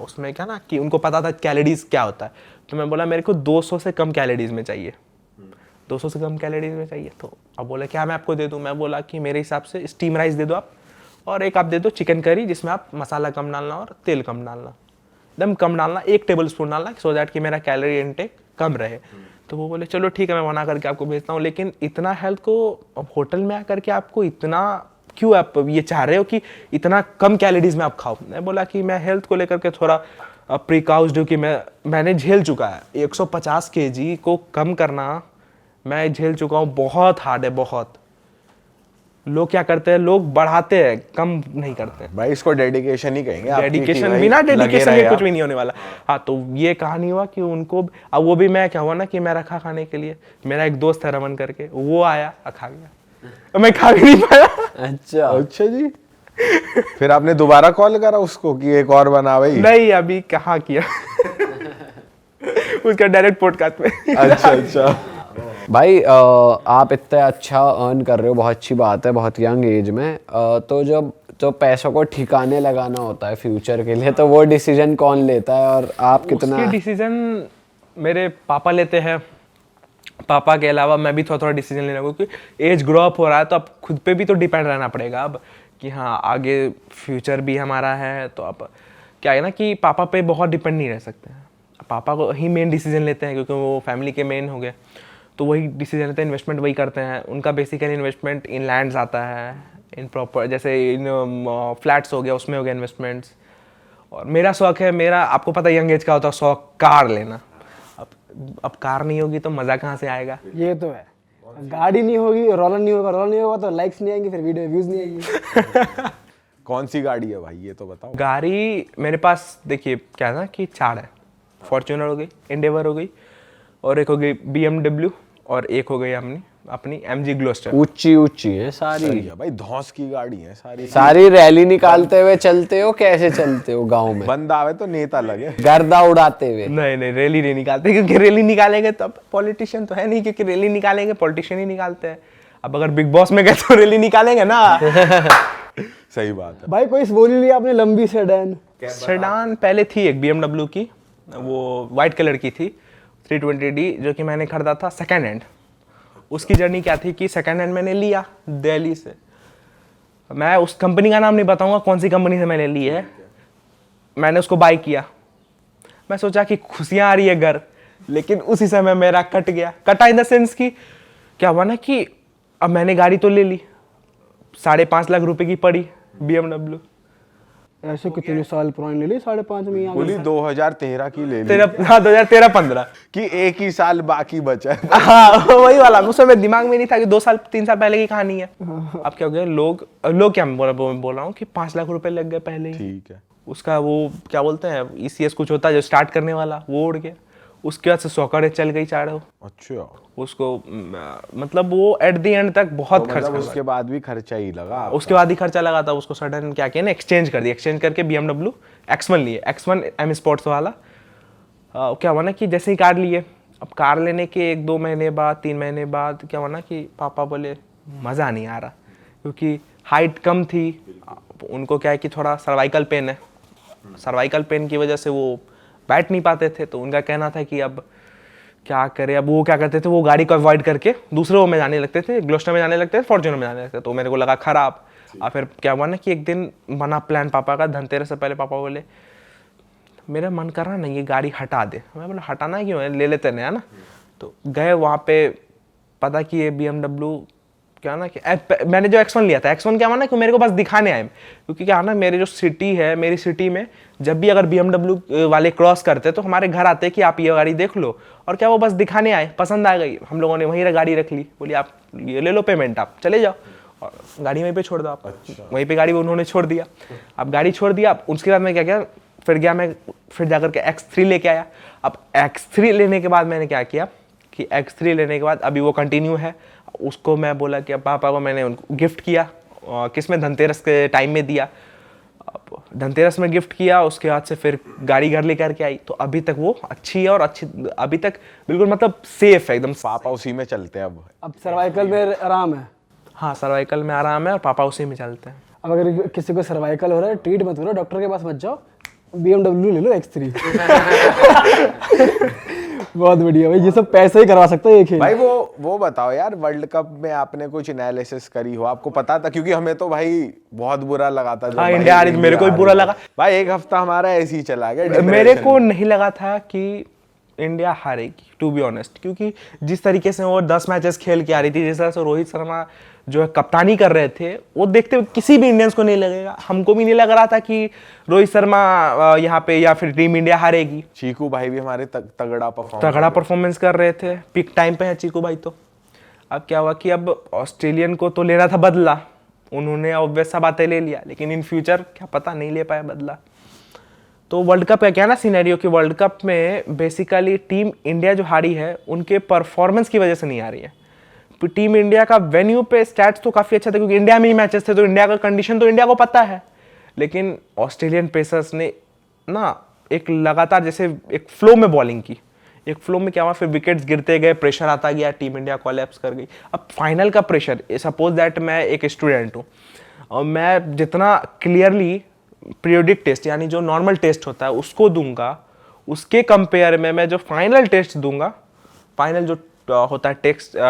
उसमें क्या ना कि उनको पता था कैलोरीज क्या होता है। तो मैं बोला मेरे को 200 से कम कैलोरीज में चाहिए, 200 से कम कैलोरीज में चाहिए। तो अब बोला क्या मैं आपको दे दूं? मैं बोला कि मेरे हिसाब से स्टीम राइस दे दो आप, और एक आप दे दो चिकन करी जिसमें आप मसाला कम डालना और तेल कम डालना, एकदम कम डालना, 1 टेबल स्पून डालना, सो दैट कि मेरा कैलोरी इनटेक कम रहे। तो वो बोले चलो ठीक है, मैं बना करके आपको भेजता हूँ। लेकिन इतना हेल्थ को अब होटल में आकर के आपको इतना क्यों आप ये चाह रहे हो कि इतना कम कैलोरीज में आप खाओ? मैं बोला कि मैं हेल्थ को लेकर के थोड़ा प्रिकॉश जो कि मैंने झेल चुका है। 150 केजी को कम करना मैं झेल चुका हूँ, बहुत हार्ड है, बहुत। लोग क्या करते हैं, लोग बढ़ाते हैं, कम नहीं करते हैं। भाई इसको डेडिकेशन ही कहेंगे। डेडिकेशन, बिना डेडिकेशन के कुछ भी नहीं होने वाला। हाँ, तो ये कहानी हुआ कि उनको, अब वो भी मैं क्या हुआ ना कि मैं रखा खाने के लिए, मेरा एक दोस्त है रमन करके, वो आया खा गया, मैं खा भी नहीं पाया। अच्छा जी। फिर आपने दोबारा कॉल करा उसको कि एक और बना भाई? नहीं, अभी कहाँ किया। उसका डायरेक्ट पॉडकास्ट में। अच्छा। भाई आप इतना अच्छा अर्न कर रहे हो, बहुत अच्छी बात है, बहुत यंग एज में। तो जब पैसों को ठिकाने लगाना होता है फ्यूचर के लिए, तो वो डिसीजन कौन लेता है और आप कितना? उसके डिसीजन मेरे पापा लेते हैं। पापा के अलावा मैं भी थोड़ा डिसीजन लेना, क्योंकि एज ग्रो अप हो रहा है तो अब खुद पे भी तो डिपेंड रहना पड़ेगा अब कि हाँ आगे फ्यूचर भी हमारा है। तो अब क्या है ना कि पापा पे बहुत डिपेंड नहीं रह सकते हैं, पापा को ही मेन डिसीजन लेते हैं क्योंकि वो फैमिली के मेन हो गए, तो वही डिसीजन लेते हैं, इन्वेस्टमेंट वही करते हैं। उनका बेसिकली इन्वेस्टमेंट इन लैंड्स आता है, इन प्रॉपर, जैसे इन फ्लैट्स हो गया, उसमें हो गया इन्वेस्टमेंट्स। और मेरा शौक है, मेरा आपको पता यंग एज का होता है शौक, कार लेना। अब कार नहीं होगी तो मज़ा कहाँ से आएगा? ये तो है। गाड़ी नहीं होगी, रोलर नहीं होगा तो लाइक्स नहीं आएंगे, फिर वीडियो व्यूज नहीं आएंगी। कौन सी गाड़ी है भाई, ये तो बताओ। गाड़ी मेरे पास देखिए क्या है ना कि 4 है। फॉर्च्यूनर हो गई, एंडेवर हो गई, और एक हो गई BMW, और एक हो गई अपनी MG ग्लोस्टर। ऊंची ऊंची है सारी। सही है भाई, धौस की गाड़ी है सारी। सारी रैली निकालते हुए चलते हो, कैसे चलते हो गांव में? बंद आवे तो नेता लगे। गर्दा उड़ाते हुए। नहीं रैली नहीं निकालते, क्योंकि रैली निकालेंगे तो अब पॉलिटिशियन तो है नहीं, क्योंकि रैली निकालेंगे पॉलिटिशियन ही निकालते हैं। अब अगर बिग बॉस में गए तो रैली निकालेंगे ना। सही बात है भाई कोई बोल ही लिया आपने लंबी सेडान। सेडान पहले थी एक BMW की, वो वाइट कलर की थी 320D, जो कि मैंने खरीदा था सेकेंड हैंड। उसकी जर्नी क्या थी कि सेकेंड हैंड मैंने लिया दिल्ली से। मैं उस कंपनी का नाम नहीं बताऊंगा कौन सी कंपनी से मैंने ली है। मैंने उसको बाय किया, मैं सोचा कि खुशियां आ रही है घर, लेकिन उसी समय मेरा कट गया। कटा इन द सेंस कि क्या हुआ ना कि अब मैंने गाड़ी तो ले ली, 5.5 लाख रुपए की पड़ी BMW। ऐसे कितने साल पुरानी ले ली, 5.5 में यहाँ बोली 2013 की ले ली 2013-15 कि एक ही साल बाकी बचा है। हाँ वही वाला। उस समय दिमाग में नहीं था कि 2 साल 3 साल पहले की कहानी है। अब क्या हो गया, लोग क्या बोल रहा हूँ कि 5 लाख रुपए लग गए पहले ही। ठीक है। उसका वो क्या बोलते हैं ECS कुछ होता है जो स्टार्ट करने वाला, वो उड़ गया। उसके बाद से 100 कड़े चल गई चारों। अच्छा, उसको मतलब वो एट द एंड तक बहुत तो खर्च मतलब कर उसके बाद भी खर्चा ही लगा आपका। उसके बाद ही खर्चा लगा था। उसको सडन क्या किया ना, एक्सचेंज कर दिया। एक्सचेंज करके BMW X1 लिए, X1 M स्पोर्ट्स वाला। क्या हुआ ना कि जैसे ही कार लिए, अब कार लेने के 1-2 महीने बाद 3 महीने बाद क्या हुआ ना कि पापा बोले मज़ा नहीं आ रहा, क्योंकि हाइट कम थी। उनको क्या है कि थोड़ा सर्वाइकल पेन है, सर्वाइकल पेन की वजह से वो बैठ नहीं पाते थे। तो उनका कहना था कि अब क्या करें। अब वो क्या करते थे, वो गाड़ी को अवॉइड करके दूसरे में जाने लगते थे, ग्लोस्टर में जाने लगते थे, फॉर्च्यूनर में जाने लगते थे। तो मेरे को लगा खराब। और फिर क्या हुआ ना कि एक दिन बना प्लान पापा का, धनतेरस से पहले पापा बोले मेरा मन कर रहा ना ये गाड़ी हटा दे। मैं बोला हटाना क्यों है, ले लेते हैं ना। तो गए वहाँ पे, पता कि ये BMW क्या ना कि मैंने जो X1 लिया था, X1 क्या हुआ ना कि मेरे को बस दिखाने आए, क्योंकि क्या ना मेरे जो सिटी है, मेरी सिटी में जब भी अगर BMW वाले क्रॉस करते तो हमारे घर आते कि आप ये गाड़ी देख लो। और क्या वो बस दिखाने आए, पसंद आ गई, हम लोगों ने वहीं गाड़ी रख ली। बोली आप ये ले लो पेमेंट, आप चले जाओ और गाड़ी वहीं पे छोड़ दो आप। वहीं पे गाड़ी उन्होंने छोड़ दिया। अब गाड़ी छोड़ दिया, उसके बाद मैं क्या किया, फिर गया मैं फिर जाकर के X3 लेके आया। अब X3 लेने के बाद मैंने क्या किया कि X3 लेने के बाद अभी वो कंटिन्यू है। उसको मैं बोला कि अब पापा को मैंने उनको गिफ्ट किया, किस में, धनतेरस के टाइम में दिया। अब धनतेरस में गिफ्ट किया, उसके बाद से फिर गाड़ी घर लेकर के आई। तो अभी तक वो अच्छी है, और अच्छी अभी तक बिल्कुल मतलब सेफ है एकदम। पापा उसी में चलते हैं अब सर्वाइकल में आराम है। हाँ सर्वाइकल में आराम है, और पापा उसी में चलते हैं। अब अगर किसी को सर्वाइकल हो रहा है, ट्रीट मत करो, डॉक्टर के पास मत जाओ, BMW ले लो X3। बहुत बढ़िया भाई, ये सब पैसे ही करवा सकते हैं ये खेल। भाई वो बताओ यार, वर्ल्ड कप में आपने कुछ एनालिसिस करी हो, आपको पता था? क्योंकि हमें तो भाई बहुत बुरा लगा था जब हाँ भाई इंडिया हारी, मेरे को भी बुरा लगा भाई। एक हफ्ता हमारा ऐसे ही चला गया। मेरे depression को नहीं लगा था कि इंडिया हारेगी, टू बी ऑनेस्ट, क्योंकि जिस तरीके से वो 10 मैचेस खेल के आ रही थी, जिस तरह से रोहित शर्मा जो है कप्तानी कर रहे थे, वो देखते हुए किसी भी इंडियंस को नहीं लगेगा, हमको भी नहीं लग रहा था कि रोहित शर्मा यहाँ पे या फिर टीम इंडिया हारेगी। चीकू भाई भी हमारे तगड़ा परफॉर्मेंस कर रहे थे, पीक टाइम पे है चीकू भाई। तो अब क्या हुआ कि अब ऑस्ट्रेलियन को तो लेना था बदला, उन्होंने ऑब्वियस सा बातें ले लिया, लेकिन इन फ्यूचर क्या पता नहीं ले पाए बदला। तो वर्ल्ड कप का क्या ना सिनेरियो कि वर्ल्ड कप में बेसिकली टीम इंडिया जो हारी है उनके परफॉर्मेंस की वजह से नहीं आ रही है। टीम इंडिया का वेन्यू पे स्टैट्स तो काफ़ी अच्छा था, क्योंकि इंडिया में ही मैचेस थे, तो इंडिया का कंडीशन तो इंडिया को पता है। लेकिन ऑस्ट्रेलियन पेसर्स ने ना एक लगातार जैसे एक फ्लो में बॉलिंग की, एक फ्लो में क्या हुआ, फिर विकेट्स गिरते गए, प्रेशर आता गया, टीम इंडिया कोलैप्स कर गई। अब फाइनल का प्रेशर, सपोज दैट मैं एक स्टूडेंट हूँ और मैं जितना क्लियरली पीरियोडिक टेस्ट यानी जो नॉर्मल टेस्ट होता है उसको दूंगा, उसके कंपेयर में मैं जो फाइनल टेस्ट दूंगा, फाइनल जो होता है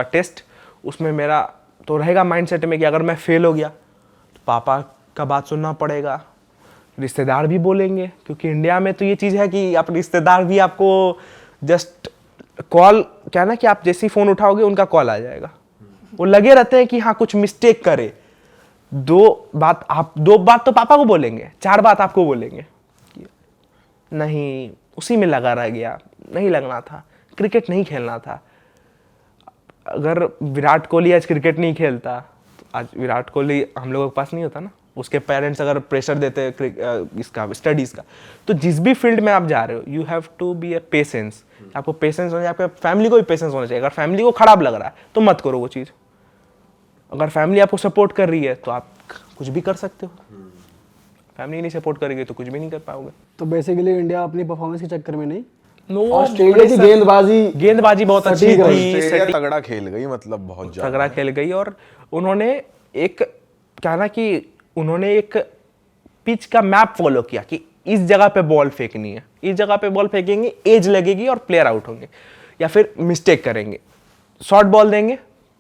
टेस्ट, उसमें मेरा तो रहेगा माइंडसेट में कि अगर मैं फेल हो गया तो पापा का बात सुनना पड़ेगा, रिश्तेदार भी बोलेंगे, क्योंकि इंडिया में तो ये चीज़ है कि आप रिश्तेदार भी आपको जस्ट कॉल, क्या ना कि आप जैसे ही फ़ोन उठाओगे उनका कॉल आ जाएगा, वो लगे रहते हैं कि हाँ कुछ मिस्टेक करे। दो बात तो पापा को बोलेंगे, 4 बात आपको बोलेंगे, नहीं उसी में लगा रह गया, नहीं लगना था, क्रिकेट नहीं खेलना था। अगर विराट कोहली आज क्रिकेट नहीं खेलता तो आज विराट कोहली हम लोगों के पास नहीं होता ना। उसके पेरेंट्स अगर प्रेशर देते इसका स्टडीज़ का, तो जिस भी फील्ड में आप जा रहे हो you have to be a patience. आपको पेशेंस होना चाहिए, आपके फैमिली को भी पेशेंस होना चाहिए। अगर फैमिली को खराब लग रहा है तो मत करो वो चीज़। अगर फैमिली आपको सपोर्ट कर रही है तो आप कुछ भी कर सकते हो। फैमिली नहीं सपोर्ट करेगी तो कुछ भी नहीं कर पाओगे। तो बेसिकली इंडिया अपनी परफॉर्मेंस के चक्कर में नहीं, नो, ऑस्ट्रेलिया की गेंदबाजी बहुत अच्छी थी, ऑस्ट्रेलिया तगड़ा खेल गई, मतलब बहुत ज्यादा तगड़ा खेल गई। और उन्होंने एक क्या ना कि उन्होंने एक पिच का मैप फॉलो किया कि इस जगह पे बॉल फेंकनी है, इस जगह पे बॉल फेंकेंगे, एज लगेगी और प्लेयर आउट होंगे या फिर मिस्टेक करेंगे, शॉर्ट बॉल देंगे,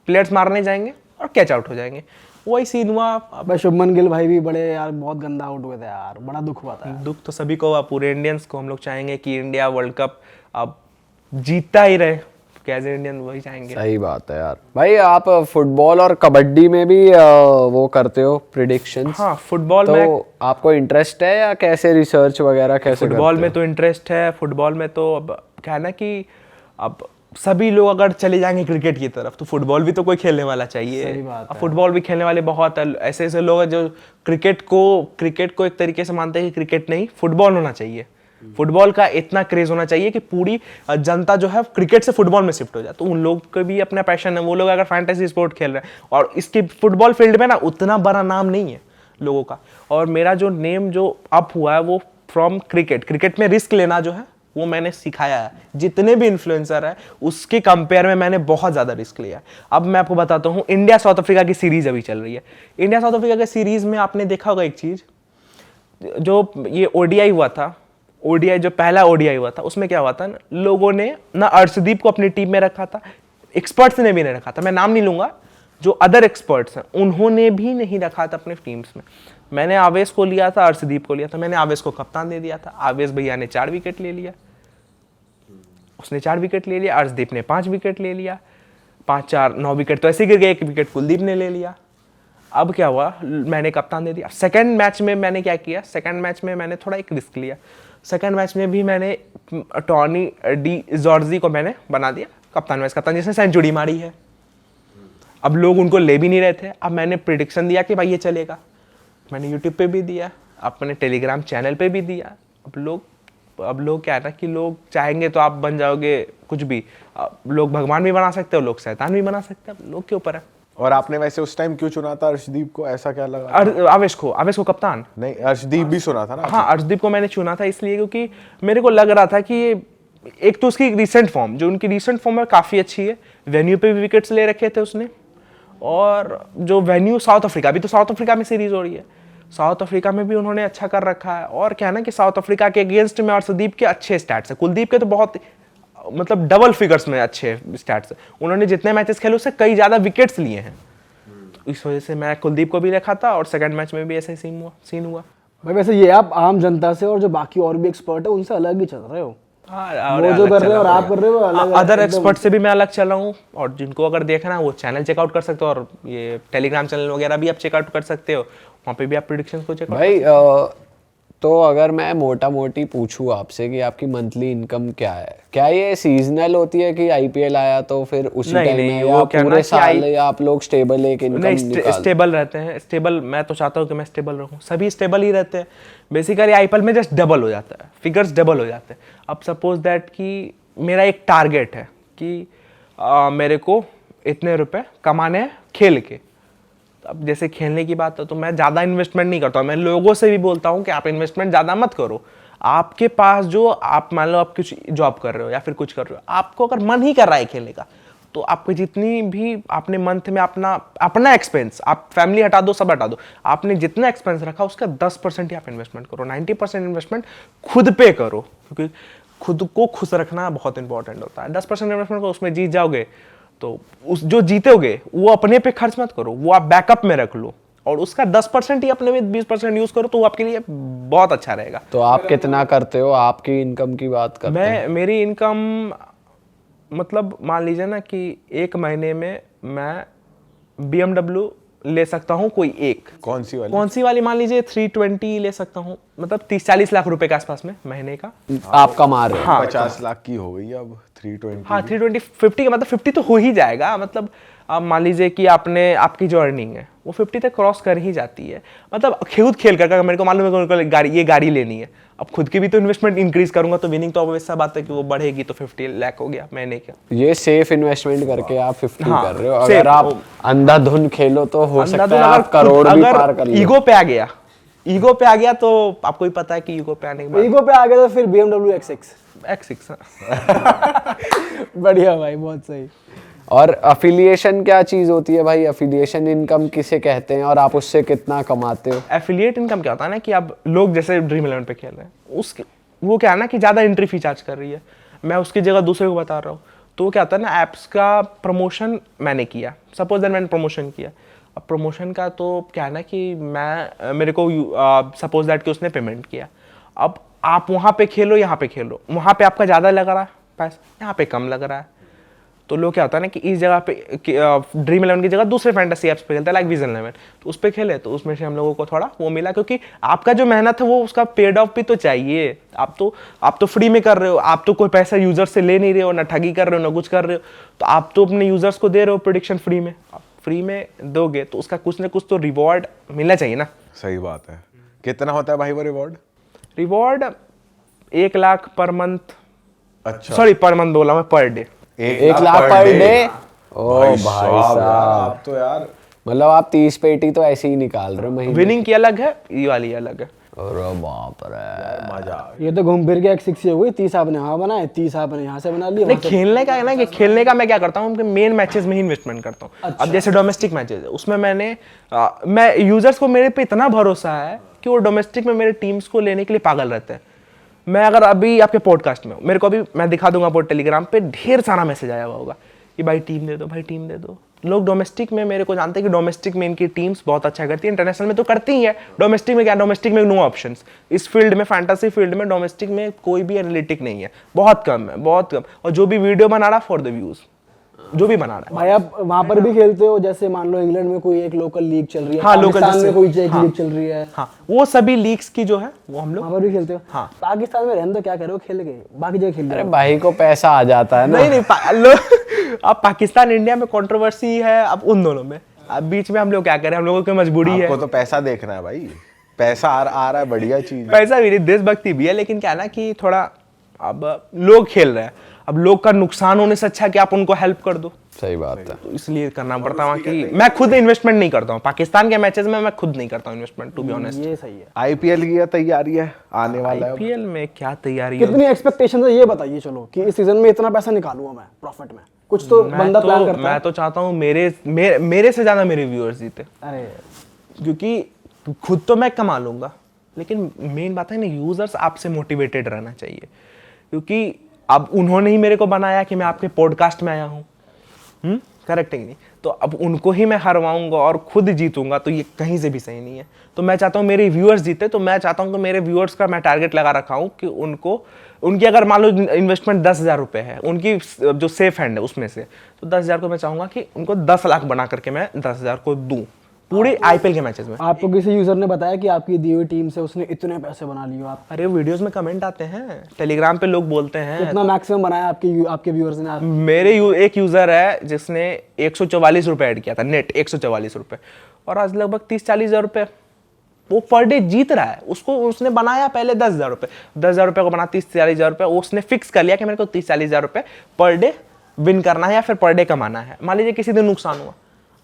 प्लेयर्स मारने जाएंगे और कैच आउट हो जाएंगे। वही सीन हुआ। भाई शुभमन गिल भाई भी बड़े यार बहुत गंदा आउट हुए थे यार, बड़ा दुख हुआ था। दुख तो सभी को हुआ, पूरे इंडियंस को। हम लोग चाहेंगे कि इंडिया वर्ल्ड कप अब जीतता ही रहे, कैसे इंडियन वही चाहेंगे। सही बात है यार। भाई आप फुटबॉल और कबड्डी में भी वो करते हो प्रिडिक्शंस? हाँ, फुटबॉल तो में आपको इंटरेस्ट है या कैसे रिसर्च वगैरह कैसे फुटबॉल करते में तो इंटरेस्ट है। फुटबॉल में तो अब क्या है ना कि अब सभी लोग अगर चले जाएंगे क्रिकेट की तरफ तो फुटबॉल भी तो कोई खेलने वाला चाहिए। सही बात अब फुटबॉल भी खेलने वाले बहुत ऐसे ऐसे लोग हैं जो क्रिकेट को एक तरीके से मानते हैं कि क्रिकेट नहीं, फुटबॉल होना चाहिए। फुटबॉल का इतना क्रेज होना चाहिए कि पूरी जनता जो है क्रिकेट से फुटबॉल में शिफ्ट हो जाए। तो उन लोग का भी अपना पैशन है। वो लोग अगर फैंटेसी स्पोर्ट खेल रहे हैं और इसके फुटबॉल फील्ड में ना उतना बड़ा नाम नहीं है लोगों का, और मेरा जो नेम जो अप हुआ है वो फ्रॉम क्रिकेट में रिस्क लेना जो है वो मैंने सिखाया है। जितने भी इन्फ्लुएंसर है उसके कंपेयर में मैंने बहुत ज़्यादा रिस्क लिया है। अब मैं आपको बताता हूँ, इंडिया साउथ अफ्रीका की सीरीज अभी चल रही है। इंडिया साउथ अफ्रीका की सीरीज में आपने देखा होगा एक चीज़, जो ये ओडीआई हुआ था, ओडीआई जो पहला ओडीआई हुआ था उसमें क्या हुआ था ना, लोगों ने ना अर्शदीप को अपनी टीम में रखा था, एक्सपर्ट्स ने भी नहीं रखा था, मैं नाम नहीं लूंगा, जो अदर एक्सपर्ट्स हैं उन्होंने भी नहीं रखा था अपने टीम्स में। मैंने आवेश को लिया था, अर्शदीप को लिया था, मैंने आवेश को कप्तान दे दिया था। आवेश भैया ने 4 विकेट ले लिया, उसने 4 विकेट ले लिया। अर्शदीप ने 5 विकेट ले लिया, 5 4 9 विकेट तो ऐसे गिर गए, 1 विकेट कुलदीप ने ले लिया। अब क्या हुआ, मैंने कप्तान दे दिया। सेकंड मैच में मैंने क्या किया, सेकंड मैच में मैंने थोड़ा एक रिस्क लिया। सेकंड मैच में भी मैंने टॉनी डी जॉर्जी को मैंने बना दिया कप्तान, वाइस कप्तान, जिसने सेंचुरी मारी है। अब लोग उनको ले भी नहीं रहे थे। अब मैंने प्रिडिक्शन दिया कि भाई ये चलेगा, मैंने यूट्यूब पे भी दिया, अपने टेलीग्राम चैनल पे भी दिया। अब लोग क्या है ना कि लोग चाहेंगे तो आप बन जाओगे कुछ भी। लोग भगवान भी बना सकते हो, लोग शैतान भी बना सकते हैं, लोग के ऊपर है। और आपने वैसे उस टाइम क्यों चुना था अर्शदीप को, ऐसा क्या लगा? आवेश को कप्तान नहीं, अर्शदीप भी सुना था ना। हाँ, अर्शदीप को मैंने चुना था इसलिए क्योंकि मेरे को लग रहा था कि एक तो उसकी रिसेंट फॉर्म, जो उनकी रिसेंट फॉर्म है काफ़ी अच्छी है। वेन्यू पे भी विकेट्स ले रखे थे उसने, और जो वेन्यू साउथ अफ्रीका, अभी तो साउथ अफ्रीका में सीरीज हो रही है, साउथ अफ्रीका में भी उन्होंने अच्छा कर रखा है। और क्या है ना कि साउथ अफ्रीका के अगेंस्ट में अर्शदीप के अच्छे स्टैट्स है, कुलदीप के तो बहुत मतलब डबल फिगर्स में अच्छे स्टैट्स है। उन्होंने जितने मैचेस खेले उससे कई ज़्यादा विकेट्स लिए हैं, इस वजह से मैं कुलदीप को भी रखा था। और सेकंड मैच में भी ऐसा ही सीन हुआ। भाई वैसे ये आप आम जनता से और जो बाकी और भी एक्सपर्ट है उनसे अलग ही चल रहे हो। हाँ, वो जो कर रहे हो और आप कर रहे हो अलग। अदर एक्सपर्ट से भी मैं अलग चल रहा हूँ। और जिनको अगर देखना है वो चैनल चेकआउट कर सकते हो, और ये टेलीग्राम चैनल वगैरह भी आप चेकआउट कर सकते हो, वहाँ पे भी आप प्रेडिक्शंस को चेकआउट। भाई तो अगर मैं मोटा मोटी पूछूं आपसे कि आपकी मंथली इनकम क्या है, क्या ये सीजनल होती है कि आईपीएल आया तो फिर उसी टाइम में, या पूरे साल आप लोग स्टेबल एक इनकम निकालते? स्टेबल रहते हैं, स्टेबल। मैं तो चाहता हूँ कि मैं स्टेबल रहूँ, सभी स्टेबल ही रहते हैं। बेसिकली आईपीएल में जस्ट डबल हो जाता है, फिगर्स डबल हो जाते हैं। अब सपोज दैट कि मेरा एक टारगेट है कि मेरे को इतने रुपए कमाने हैं खेल के। अब जैसे खेलने की बात है तो मैं ज़्यादा इन्वेस्टमेंट नहीं करता हूँ। मैं लोगों से भी बोलता हूँ कि आप इन्वेस्टमेंट ज़्यादा मत करो। आपके पास जो, आप मान लो आप कुछ जॉब कर रहे हो या फिर कुछ कर रहे हो, आपको अगर मन ही कर रहा है खेलने का, तो आपको जितनी भी आपने मंथ में अपना एक्सपेंस, आप फैमिली हटा दो, सब हटा दो, आपने जितना एक्सपेंस रखा उसका 10% ही आप इन्वेस्टमेंट करो, 90% इन्वेस्टमेंट खुद पे करो, क्योंकि खुद को खुश रखना बहुत इंपॉर्टेंट होता है। 10% इन्वेस्टमेंट करो, उसमें जीत जाओगे तो उस जो जीतोगे वो अपने पे खर्च मत करो, वो आप बैकअप में रख लो, और उसका 10% ही अपने में 20% यूज करो, तो वो आपके लिए बहुत अच्छा रहेगा। तो आप कितना करते हो, आपकी इनकम की बात करते हैं? मेरी इनकम मतलब मान लीजिए ना कि एक महीने में मैं BMW ले सकता हूँ कोई एक। कौन सी वाली मान लीजिए 320 ले सकता हूँ, मतलब 30-40 लाख रुपए के आसपास में महीने का आप कमा रहे हो। हाँ, 50 लाख की हो गई अब 320 हाँ 320 50 का मतलब 50 तो हो ही जाएगा। मतलब आप मान लीजिए कि आपकी जो अर्निंग है वो 50 तक क्रॉस कर ही जाती है। मतलब खुद खेल कर मेरे को मालूम है कि मेरे को ये गाड़ी लेनी है, अब खुद की भी तो इन्वेस्टमेंट इंक्रीज करूंगा तो विनिंग तो ऑब्वियस सा बात है कि वो बढ़ेगी, तो 50 लाख हो गया मैंने क्या। ये सेफ इन्वेस्टमेंट करके आप 50 हाँ, कर रहे हो। safe, अगर आप अंधाधुन खेलो तो हो सकता है अगर आप करोड़ भी पार कर लो। ईगो पे आ गया तो आपको ही पता है कि ईगो पे आने के बाद ईगो पे आ गया तो फिर BMW X6। X6 बढ़िया भाई, बहुत सही। और अफिलिएशन क्या चीज होती है भाई? अफिलिएशन इनकम किसे कहते हैं और आप उससे कितना कमाते हो? एफिलिएट इनकम क्या होता है ना कि अब लोग जैसे ड्रीम 11 पे खेल रहे हैं, उसके वो क्या है ना कि ज़्यादा एंट्री फी चार्ज कर रही है, मैं उसकी जगह दूसरे को बता रहा हूँ, तो वो क्या होता है ना, ऐप्स का प्रमोशन मैंने किया, सपोज दैट मैंने प्रमोशन किया। अब प्रमोशन का तो क्या है ना कि मेरे को सपोज दैट कि उसने पेमेंट किया, अब आप वहाँ पे खेलो यहाँ पे खेलो, वहाँ पे आपका ज़्यादा लग रहा है पैसा, यहाँ पे कम लग रहा है, तो लोग क्या होता है ना कि इस जगह पे ड्रीम 11 की जगह दूसरे फैंटेसी ऐप्स पे खेलते हैं लाइक विजन 11, तो उस पर खेले तो उसमें से हम लोगों को थोड़ा वो मिला, क्योंकि आपका जो मेहनत है वो उसका पेड ऑफ भी तो चाहिए। आप तो फ्री में कर रहे हो, आप तो कोई पैसा यूजर से ले नहीं रहे हो, ना ठगी कर रहे हो ना कुछ कर रहे हो, तो आप तो अपने यूजर्स को दे रहे हो प्रेडिक्शन फ्री में, आप फ्री में दोगे तो उसका कुछ ना कुछ तो रिवॉर्ड मिलना चाहिए ना। सही बात है। कितना होता है भाई वो रिवॉर्ड 1 लाख पर मंथ, अच्छा सॉरी पर मंथ बोला मैं, per day 1 lakh per day? ओ भाई साहब, आप तो यार मतलब आप 30 पेटी तो ऐसे ही निकाल रहे हो महीने। विनिंग की अलग है, ये वाली अलग है। अरे बाप रे, मजा। ये तो घूम फिर के X6 हो गई, 30 आपने यहाँ बनाए, 30 आपने यहाँ से बना लिए। नहीं, खेलने का है ना कि खेलने का मैं क्या करता हूँ, मेन मैचेस में ही इन्वेस्टमेंट करता हूँ। अच्छा। अब जैसे डोमेस्टिक मैचेस है उसमें मैं यूजर्स को मेरे पे इतना भरोसा है कि वो डोमेस्टिक में मेरे टीम्स को लेने के लिए पागल रहते हैं। मैं अगर अभी आपके पॉडकास्ट में हूँ, मेरे को अभी मैं दिखा दूंगा आपको, टेलीग्राम पे ढेर सारा मैसेज आया हुआ होगा कि भाई टीम दे दो, भाई टीम दे दो। लोग डोमेस्टिक में मेरे को जानते हैं कि डोमेस्टिक में इनकी टीम्स बहुत अच्छा करती है, इंटरनेशनल में तो करती ही है, डोमेस्टिक में क्या, डोमेस्टिक में नो ऑप्शंस। इस फील्ड में, फैंटेसी फील्ड में डोमेस्टिक में कोई भी एनालिटिक नहीं है, बहुत कम है, बहुत कम। और जो भी वीडियो बना रहा फॉर द व्यूज, जो भी बना रहा है। भाई आप वहाँ पर भी खेलते हो, जैसे मान लो इंग्लैंड में कोई एक लोकल लीग चल रही है, हाँ, लोकल पाकिस्तान में जैसे- कोई एक हाँ। लीग चल रही है, हाँ, वो सभी लीग्स की जो है वो हम लोग वहाँ पर भी खेलते हो। हाँ। पाकिस्तान में रहने दो, क्या करो खेल के, बाकी जगह खेल अरे रहे हो। भाई को पैसा आ जाता है ना। नहीं अब पाकिस्तान इंडिया में कंट्रोवर्सी है, अब उन दोनों में, अब बीच में हम लोग क्या करें, हम लोगों की मजबूरी है। आपको तो पैसा देखना है भाई, पैसा आ रहा है, बढ़िया चीज है। पैसा भी नहीं, देशभक्ति भी है, लेकिन क्या है ना कि थोड़ा अब लोग खेल रहे हैं, अब लोग का नुकसान होने से अच्छा है कि आप उनको हेल्प कर दो, सही बात है। तो इसलिए करना पड़ता है कि मैं खुद इन्वेस्टमेंट नहीं करता हूँ पाकिस्तान के मैचेस में, मैं खुद नहीं करता हूँ इन्वेस्टमेंट, टू बी ऑनेस्ट। ये सही है। आईपीएल की तैयारी है, आने वाला है अब। आईपीएल में क्या तैयारी है? कितनी एक्सपेक्टेशन है ये बताइए, चलो कि इस सीजन में इतना पैसा निकालूंगा मैं प्रॉफिट में, कुछ तो बंदा प्लान करता मैं है। तो चाहता हूँ मेरे से ज्यादा मेरे व्यूअर्स जीते, अरे क्योंकि खुद तो मैं कमा लूंगा, लेकिन मेन बात है ना, यूजर्स आपसे मोटिवेटेड रहना चाहिए, क्योंकि अब उन्होंने ही मेरे को बनाया कि मैं आपके पॉडकास्ट में आया हूँ, करेक्ट है नहीं? तो अब उनको ही मैं हरवाऊंगा और खुद जीतूंगा, तो ये कहीं से भी सही नहीं है। तो मैं चाहता हूँ मेरे व्यूअर्स जीते, तो मैं चाहता हूँ कि मेरे व्यूअर्स का मैं टारगेट लगा रखा हूँ कि उनकी अगर मान लो इन्वेस्टमेंट 10,000 रुपये है, उनकी जो सेफ हैंड है उसमें से, तो 10,000 को मैं चाहूंगा कि उनको 10 लाख बना करके मैं 10,000 को दूं पूरे आईपीएल के मैचेस में। आपको किसी यूजर ने बताया कि आपकी दी हुई टीम से उसने इतने पैसे बना लिए, आप अरे वीडियोस में कमेंट आते हैं, टेलीग्राम पे लोग बोलते हैं। कितना मैक्सिमम बनाया आपके व्यूअर्स ने? एक यूजर है जिसने 144 रुपए ऐड किया था, नेट 144 रुपए, और आज लगभग 30-40 हज़ार रुपए वो पर डे जीत रहा है। उसने बनाया पहले 10,000 रुपए, 10,000 रुपए को बना 30-40 हज़ार रुपए, उसने फिक्स कर लिया कि मेरे को 30-40 हज़ार रुपए पर डे विन करना है या फिर पर डे कमाना है। मान लीजिए किसी दिन नुकसान हुआ,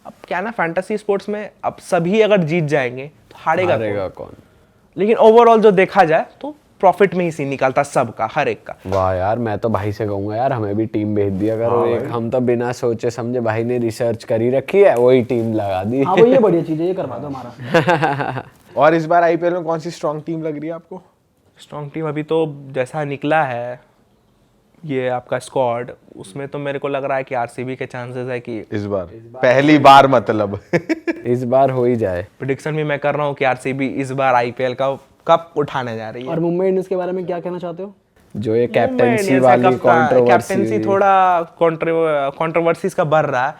अब क्या ना फैंटेसी स्पोर्ट्स में अब सभी अगर जीत जाएंगे तो हारेगा कौन? लेकिन ओवरऑल जो देखा जाए तो प्रॉफिट में ही सीन निकलता सबका, हर एक का। वाह यार, मैं तो भाई से कहूंगा यार हमें भी टीम भेज दिया करो एक। हम तो बिना सोचे समझे, भाई ने रिसर्च करी रखी है, वही टीम लगा दी। हाँ वो ये बढ़िया चीज है, ये करवा दो हमारा। और इस बार आईपीएल में कौन सी स्ट्रॉन्ग टीम लग रही है आपको? स्ट्रॉन्ग टीम अभी तो जैसा निकला है ये आपका स्क्वाड, उसमें तो मेरे को लग रहा है कि आरसीबी के चांसेस है कि इस बार पहली बार मतलब इस बार हो ही जाए। प्रेडिक्शन भी मैं कर रहा हूँ कि आरसीबी इस बार आईपीएल का कप उठाने जा रही है। और मुंबई इंडियंस के बारे में क्या कहना चाहते हो? जो ये कैप्टेंसी वाली कैप्टेंसी थोड़ा कंट्रोवर्सीज का बढ़ रहा है,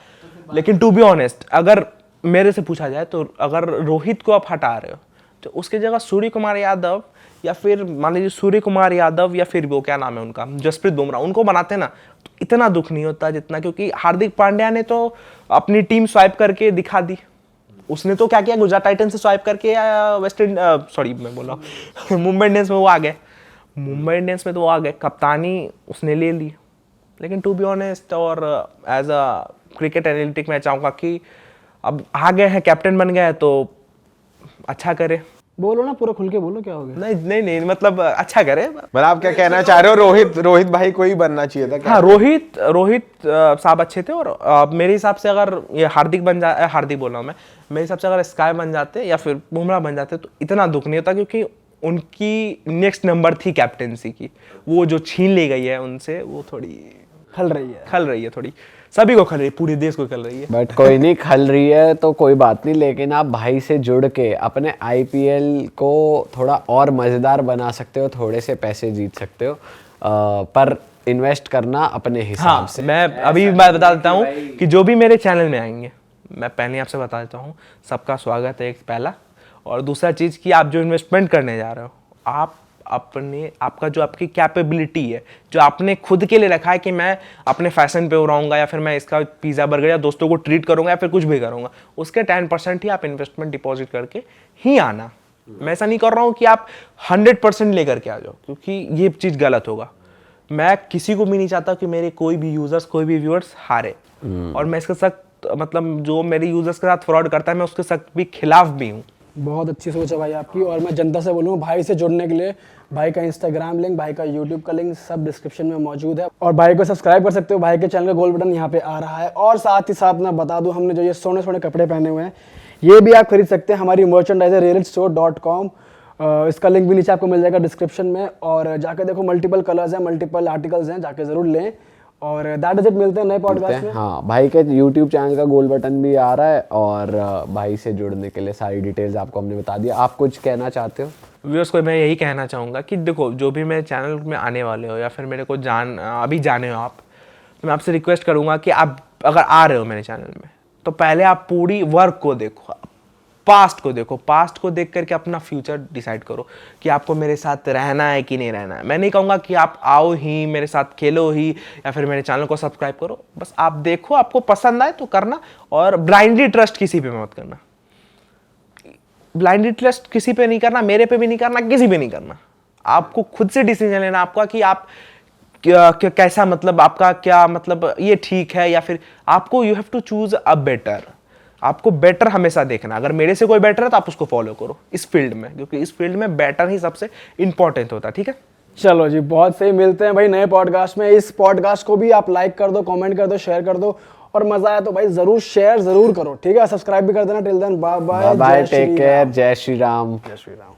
लेकिन टू बी ऑनेस्ट अगर मेरे से पूछा जाए तो अगर रोहित को आप हटा रहे हो तो उसकी जगह सूर्य कुमार यादव या फिर मान लीजिए सूर्य कुमार यादव या फिर वो क्या नाम है उनका, जसप्रीत बुमराह, उनको बनाते ना तो इतना दुख नहीं होता जितना, क्योंकि हार्दिक पांड्या ने तो अपनी टीम स्वाइप करके दिखा दी। उसने तो क्या किया, गुजरात टाइटन से स्वाइप करके मैं बोल रहा हूँ मुंबई इंडियंस में वो आ गए, मुंबई इंडियंस में तो वो आ गए, कप्तानी उसने ले ली। लेकिन टू बी ऑनेस्ट और एज अ क्रिकेट एनालिटिक मैं चाहूँगा कि अब आ गए हैं, कैप्टन बन गए हैं तो अच्छा करे। बोलो ना, पूरा खुल के बोलो, क्या हो गया? नहीं मतलब अच्छा करे। मतलब आप क्या कहना चाह रहे हो, रोहित भाई को ही बनना चाहिए था क्या? हाँ, रोहित साहब अच्छे थे, और मेरे हिसाब से अगर ये हार्दिक बोल रहा हूँ मैं, मेरे हिसाब से अगर स्काई बन जाते या फिर बुमराह बन जाते तो इतना दुख नहीं होता, क्योंकि उनकी नेक्स्ट नंबर थी कैप्टेंसी की, वो जो छीन ली गई है उनसे, वो थोड़ी खल रही है थोड़ी, सभी को खल रही है, पूरे देश को खल रही है। बट कोई नहीं, खल रही है तो कोई बात नहीं, लेकिन आप भाई से जुड़ के अपने आईपीएल को थोड़ा और मज़ेदार बना सकते हो, थोड़े से पैसे जीत सकते हो, पर इन्वेस्ट करना अपने हिसाब से। मैं अभी बात बता देता हूँ कि जो भी मेरे चैनल में आएंगे, मैं पहले आपसे बता देता हूँ, सबका स्वागत है, एक पहला। और दूसरा चीज़ कि आप जो इन्वेस्टमेंट करने जा रहे हो, आप आपका जो आपकी कैपेबिलिटी है, जो आपने खुद के लिए रखा है कि मैं अपने फैशन पे उड़ाऊंगा, या फिर मैं इसका पिज़्ज़ा बर्गर या दोस्तों को ट्रीट करूंगा, या फिर कुछ भी करूंगा, उसके 10% ही आप इन्वेस्टमेंट डिपॉजिट करके ही आना। मैं ऐसा नहीं कर रहा हूँ कि आप 100% लेकर के आ जाओ, क्योंकि ये चीज़ गलत होगा। मैं किसी को भी नहीं चाहता कि मेरे कोई भी यूजर्स, कोई भी व्यूअर्स हारे, और मैं इसके सख्त, मतलब जो मेरे यूजर्स के साथ फ्रॉड करता है, मैं उसके सख्त भी खिलाफ भी हूँ। बहुत अच्छी सोच है भाई आपकी, और मैं जनता से बोलूँगा भाई से जुड़ने के लिए भाई का इंस्टाग्राम लिंक, भाई का यूट्यूब का लिंक सब डिस्क्रिप्शन में मौजूद है, और भाई को सब्सक्राइब कर सकते हो। भाई के चैनल का गोल बटन यहाँ पे आ रहा है। और साथ ही साथ मैं बता दूं, हमने जो ये सोने सोने कपड़े पहने हुए हैं, ये भी आप खरीद सकते हैं हमारी मर्चेंडाइजर realestore.com। इसका लिंक भी नीचे आपको मिल जाएगा डिस्क्रिप्शन में, और जाके देखो, मल्टीपल कलर्स हैं, मल्टीपल आर्टिकल्स हैं, जाके जरूर लें। और दैट इज इट, मिलते हैं नए पॉडकास्ट में। हाँ, भाई के यूट्यूब चैनल का गोल बटन भी आ रहा है, और भाई से जुड़ने के लिए सारी डिटेल्स आपको हमने बता दिया। आप कुछ कहना चाहते हो? व्यूअर्स को मैं यही कहना चाहूँगा कि देखो, जो भी मेरे चैनल में आने वाले हो या फिर मेरे को अभी जाने हो आप, तो मैं आपसे रिक्वेस्ट करूँगा कि आप अगर आ रहे हो मेरे चैनल में, तो पहले आप पूरी वर्क को देखो, पास्ट को देखो, पास्ट को देख करके अपना फ्यूचर डिसाइड करो कि आपको मेरे साथ रहना है कि नहीं रहना है। मैं नहीं कहूँगा कि आप आओ ही, मेरे साथ खेलो ही, या फिर मेरे चैनल को सब्सक्राइब करो। बस आप देखो, आपको पसंद आए तो करना, और ब्लाइंडली ट्रस्ट किसी पे मत करना। ब्लाइंडली ट्रस्ट किसी पे नहीं करना, मेरे पे भी नहीं करना, किसी पे नहीं करना। आपको खुद से डिसीजन लेना आपका कि आप कैसा, मतलब आपका क्या, मतलब ये ठीक है, या फिर आपको you have to choose a better. आपको बेटर हमेशा देखना, अगर मेरे से कोई बेटर है तो आप उसको फॉलो करो इस फील्ड में, क्योंकि इस फील्ड में बेटर ही सबसे इंपॉर्टेंट होता है। ठीक है, चलो जी, बहुत सही, मिलते हैं भाई नए पॉडकास्ट में। इस पॉडकास्ट को भी आप लाइक कर दो, कमेंट कर दो, शेयर कर दो, और मजा आया तो भाई जरूर शेयर जरूर करो। ठीक है, सब्सक्राइब भी कर देना। Till then bye bye, bye, take care, जय श्री राम। जय श्री राम।